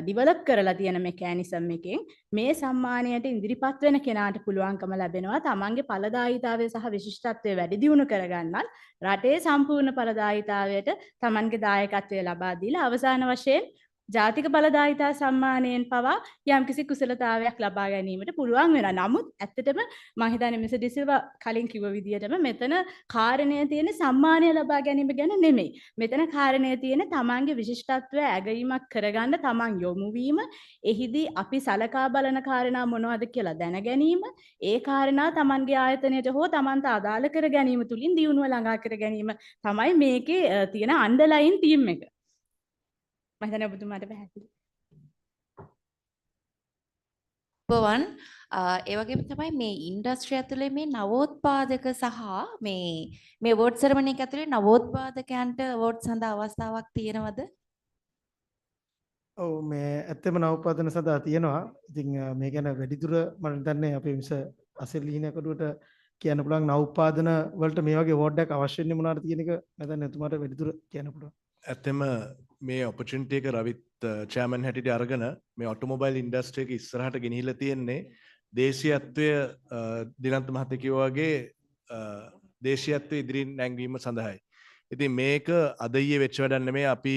ඩිවලොප් කරලා තියෙන මෙකැනිසම් එකෙන් මේ සම්මානයට ඉදිරිපත් වෙන කෙනාට පුළුවන්කම ලැබෙනවා තමන්ගේ ඵලදායීතාවය සහ විශිෂ්ටත්වය වැඩි දියුණු කරගන්නත් රටේ සම්පූර්ණ ඵලදායීතාවයට තමන්ගේ දායකත්වය ලබා දීලා අවසාන වශයෙන් ජාතික බලදායිතා සම්මානයෙන් පවා යම්කිසි කුසලතාවයක් ලබා ගැනීමට පුළුවන් වෙනවා. නමුත් ඇත්තටම මම හිතන්නේ මිස් ඩිසිල්වා කලින් කිව්ව විදිහටම මෙතන කාරණය තියෙන සම්මානය ලබා ගැනීම ගැන නෙමෙයි. මෙතන කාරණය තියෙන තමන්ගේ විශිෂ්ටත්වය ඇගීමක් කරගන්න තමන් යොමු වීම, එහිදී අපි සලකා බලන කාරණා මොනවද කියලා දැන ගැනීම, ඒ කාරණා තමන්ගේ ආයතනයට හෝ තමන්ට අදාළ කර ගැනීම තුලින් දියුණුව ළඟා කර ගැනීම තමයි මේකේ තියෙන අන්ඩර්ලයින් තීම් එක. මම හිතන්නේ ඔබතුමාට පැහැදිලි. බවන් ඒ වගේම තමයි මේ ඉන්ඩස්ට්‍රි ඇතුලේ මේ නවෝත්පාදක සහ මේ අවෝඩ් සෙරමනි එක ඇතුලේ නවෝත්පාදකයන්ට අවෝඩ් සඳහා අවස්ථාවක් තියෙනවද? ඔව් මේ ඇත්තම නවෝත්පාදන සඳහා තියෙනවා. ඉතින් මේ ගැන වැඩිදුර මම හිතන්නේ අපේ මිස අසෙල්ලීන කඩුවට කියන්න පුළුවන් නවෝත්පාදන වලට මේ වගේ අවෝඩ් එකක් අවශ්‍ය වෙන්නේ මොනවාද කියන එක මම හිතන්නේ එතුමාට වැඩිදුර කියන්න පුළුවන්. ඇත්තම මේ ඔපචුනිටි එක රවිත් චෑමන් හැටියට අරගෙන මේ ඔටෝමොබයිල් ඉන්ඩස්ට්‍රි එක ඉස්සරහට ගෙනහිලා තියෙන්නේ දේශීයත්වය දිනන්ත මහත්තයා කිව්වා වගේ දේශීයත්වය ඉදිරියෙන් නැංවීම සඳහායි. ඉතින් මේක අද ඊයේ වෙච්ච වැඩක් නෙමෙයි අපි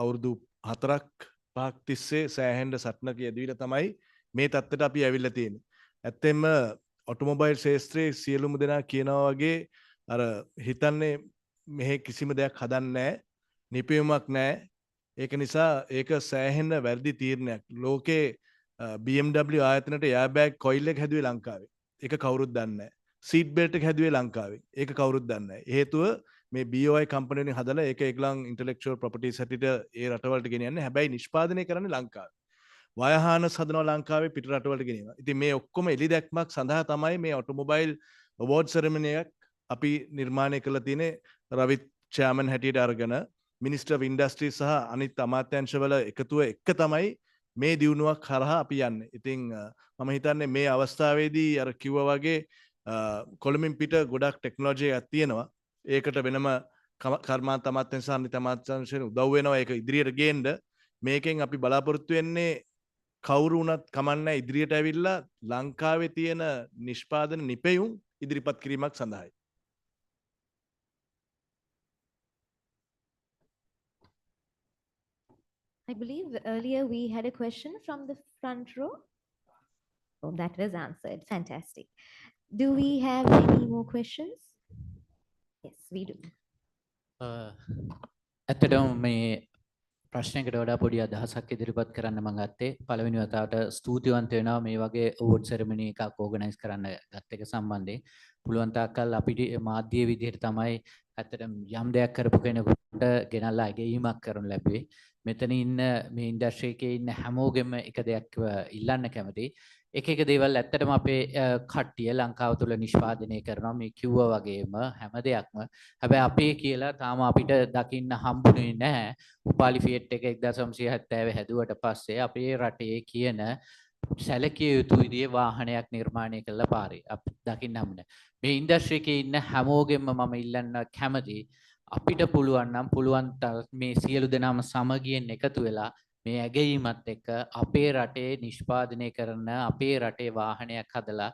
අවුරුදු 4ක් 5ක් තිස්සේ සෑහෙන්න සටනක යෙදවිලා තමයි මේ තත්ත්වයට අපි ඇවිල්ලා තියෙන්නේ. ඇත්තෙන්ම ඔටෝමොබයිල් ශාස්ත්‍රයේ සියලුම දෙනා කියනවා වගේ අර හිතන්නේ මෙහෙ කිසිම දෙයක් හදන්නේ නැහැ. නිපැයුමක් නැහැ. ඒක නිසා ඒක සෑහෙන වැරදි තීරණයක්. ලෝකේ BMW ආයතනයට එයාබෑග් කොයිල් එක හැදුවේ ලංකාවේ. ඒක කවුරුත් දන්නේ නැහැ. සීට් බෙල්ට් එක හැදුවේ ලංකාවේ. ඒක කවුරුත් දන්නේ නැහැ. හේතුව මේ BOI කම්පැනි වලින් හදලා ඒක ඒගොල්ලන් ඉන්ටෙලෙක්චුවල් ප්‍රොපර්ටිස් හැටියට ඒ රටවලට ගෙනියන්නේ. හැබැයි නිෂ්පාදනය කරන්නේ ලංකාවේ. වයහානස් හදනවා ලංකාවේ පිට රටවලට ගෙනියනවා. ඉතින් මේ ඔක්කොම එලි දැක්මක් සඳහා තමයි මේ ඔටෝමොබයිල් අවෝඩ් සෙරමනි එකක් අපි නිර්මාණය කළ තියෙන්නේ රවිත් චෑමන් හැටියට අරගෙන මිනිස්ටර් ඔෆ් ඉන්ඩස්ට්‍රි සහ අනිත් අමාත්‍යංශවල එකතුව එක තමයි මේ දියුණුවක් කරහා අපි යන්නේ. ඉතින් මම හිතන්නේ මේ අවස්ථාවේදී අර කිව්වා වගේ කොළඹින් පිට ගොඩක් ටෙක්නොලොජි එකක් තියෙනවා. ඒකට වෙනම කර්මාන්ත අමාත්‍යංශ සහ අනිත් අමාත්‍යංශයෙන් උදව් වෙනවා ඒක ඉදිරියට ගේන්න. මේකෙන් අපි බලාපොරොත්තු වෙන්නේ කවුරු වුණත් කමන්නේ ඉදිරියට ඇවිල්ලා ලංකාවේ තියෙන නිෂ්පාදන නිපැයුම් ඉදිරිපත් කිරීමක් සඳහායි. I believe earlier we had a question from the front row. Oh, that was answered. Fantastic. Do we have any more questions? Yes, we do. ඇත්තටම මේ ප්‍රශ්නයකට වඩා පොඩි අදහසක් ඉදිරිපත් කරන්න මම ගත්තේ පළවෙනි වතාවට ස්තුතිවන්ත වෙනවා මේ වගේ අවෝඩ් සෙරමනි එකක් ඕගනයිස් කරන්න ගත්ත එක සම්බන්ධයෙන්. පුළුවන් තාක්කල් අපිට මාධ්‍ය විදිහට තමයි ඇත්තටම යම් දෙයක් කරපු කෙනෙකුට ගෙනල්ලා අගයීමක් කරනු ලැබුවේ. මෙතන ඉන්න මේ ඉන්ඩස්ට්‍රි එකේ ඉන්න හැමෝගෙම එක දෙයක් ඉල්ලන්න කැමතියි. එක දේවල් ඇත්තටම අපේ කට්ටිය ලංකාව තුළ නිෂ්පාදනය කරනවා මේ කිව්වා වගේම හැම දෙයක්ම. හැබැයි අපේ කියලා තාම අපිට දකින්න හම්බුනේ නැහැ. උපාලි ෆියට් එක 1970 හැදුවට පස්සේ අපේ රටේ කියන සැලකිය යුතු විදිහේ වාහනයක් නිර්මාණය කළා පාරේ. අපි දකින්න හම්බුනේ. මේ ඉන්ඩස්ට්‍රි එකේ ඉන්න හැමෝගෙම මම ඉල්ලන්න කැමතියි. අපිට පුළුවන් නම් පුළුවන් මේ සියලු දෙනාම සමගියෙන් එකතු වෙලා මේ ඇගයීමත් එක්ක අපේ රටේ නිෂ්පාදනය කරන අපේ රටේ වාහනයක් හදලා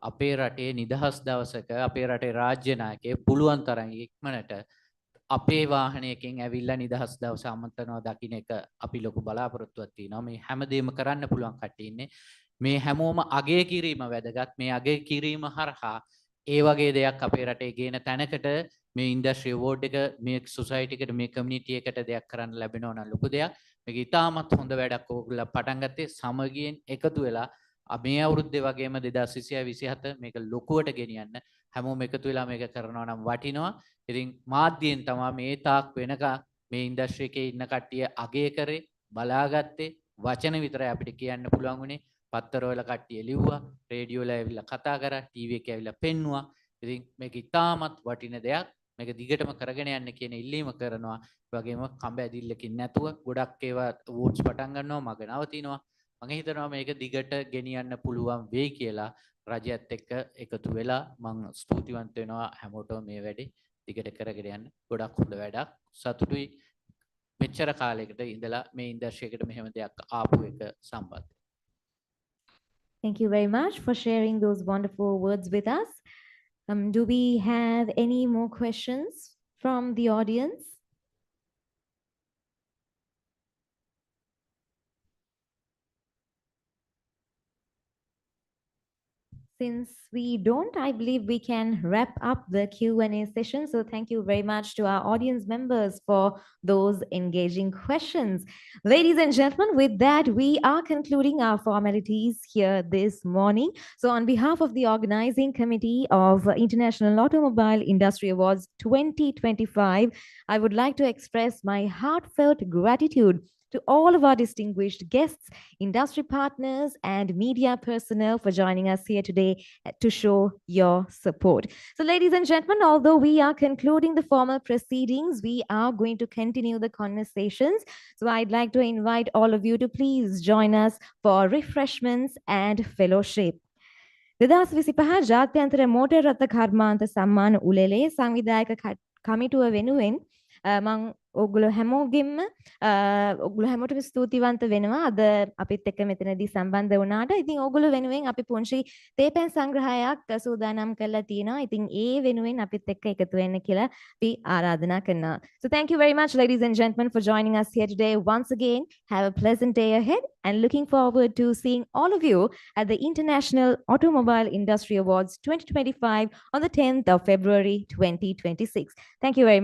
අපේ රටේ නිදහස් දවසක අපේ රටේ රාජ්‍ය නායකයෙක් පුළුවන් තරම් ඉක්මනට අපේ වාහනයකින් ඇවිල්ලා නිදහස් දවස අමතනවා දකින්න එක අපි ලොකු බලාපොරොත්තුවක් තියෙනවා. මේ හැමදේම කරන්න පුළුවන් කට්ටිය ඉන්නේ. මේ හැමෝම අගය කිරීම වැදගත්. මේ අගය කිරීම හරහා ඒ වගේ දෙයක් අපේ රටේ ගේන තැනකට මේ ඉන්ඩස්ට්‍රි අවෝඩ් එක මේ සොසයිටි එකට මේ කමියුනිටි එකට දෙයක් කරන්න ලැබෙනවා නම් ලොකු දෙයක්. මේක ඉතාමත් හොඳ වැඩක් ඕගොල්ලෝ පටන් ගත්තේ සමගියෙන් එකතු වෙලා මේ අවුරුද්දේ වගේම 2026 27 මේක ලොකුවට ගෙනියන්න හැමෝම එකතු වෙලා මේක කරනවා නම් වටිනවා. ඉතින් මාධ්‍යයෙන් තමයි මේ තාක් වෙනකම් මේ ඉන්ඩස්ට්‍රි එකේ ඉන්න කට්ටිය අගය කරේ බලාගත්තේ වචන විතරයි අපිට කියන්න පුළුවන් උනේ. පත්තරවල කට්ටිය ලිව්වා, රේඩියෝ වල ඇවිල්ලා කතා කරා, ටීවී එකේ ඇවිල්ලා පෙන්නුවා. ඉතින් මේක ඉතාමත් වටින දෙයක්. මේක දිගටම කරගෙන යන්න කියන ඉල්ලීම කරනවා. ඒ වගේම කඹ ඇදිල්ලකින් නැතුව ගොඩක් ඒවා වෝට්ස් පටන් ගන්නවා, මග නවතිනවා. මම හිතනවා මේක දිගට ගෙනියන්න පුළුවන් වෙයි කියලා රජයත් එක්ක එකතු වෙලා මම ස්තුතිවන්ත වෙනවා හැමෝටම මේ වැඩේ දිගට කරගෙන යන්න. ගොඩක් හොඳ වැඩක්. සතුටුයි මෙච්චර කාලයකට ඉඳලා මේ ඉන්ඩස්ට්‍රි එකට මෙහෙම දෙයක් ආපු එක සම්බන්ධ. Thank you very much for sharing those wonderful words with us. Do we have any more questions from the audience? Since we don't, I believe we can wrap up the Q&A session. So thank you very much to our audience members for those engaging questions. Ladies and gentlemen, with that, we are concluding our formalities here this morning. So on behalf of the organizing committee of International Automobile Industry Awards 2025, I would like to express my heartfelt gratitude to all of our distinguished guests, industry partners, and media personnel for joining us here today to show your support. So, ladies and gentlemen, although we are concluding the formal proceedings, we are going to continue the conversations. So, I'd like to invite all of you to please join us for refreshments and fellowship. 2025 ජාත්‍යන්තර motor රථ කර්මාන්ත සම්මාන උළෙලේ සංවිධායක කමිටුව වෙනුවෙන් මම ඔගොල්ලෝ හැමෝගෙම ඔගොල්ලෝ හැමෝටම ස්තුතිවන්ත වෙනවා අද අපිත් එක්ක මෙතනදී සම්බන්ධ වුණාට. ඉතින් ඔගොල්ලෝ වෙනුවෙන් අපි පුංචි තේපැන් සංග්‍රහයක් සූදානම් කරලා තියෙනවා. ඉතින් ඒ වෙනුවෙන් අපිත් එක්ක එකතු වෙන්න කියලා අපි ආරාධනා කරනවා. So thank you very much ladies and gentlemen for joining us here today. Once again, have a pleasant day ahead and looking forward to seeing all of you at the International Automobile Industry Awards 2025 on the 10th of February 2026. Thank you very much.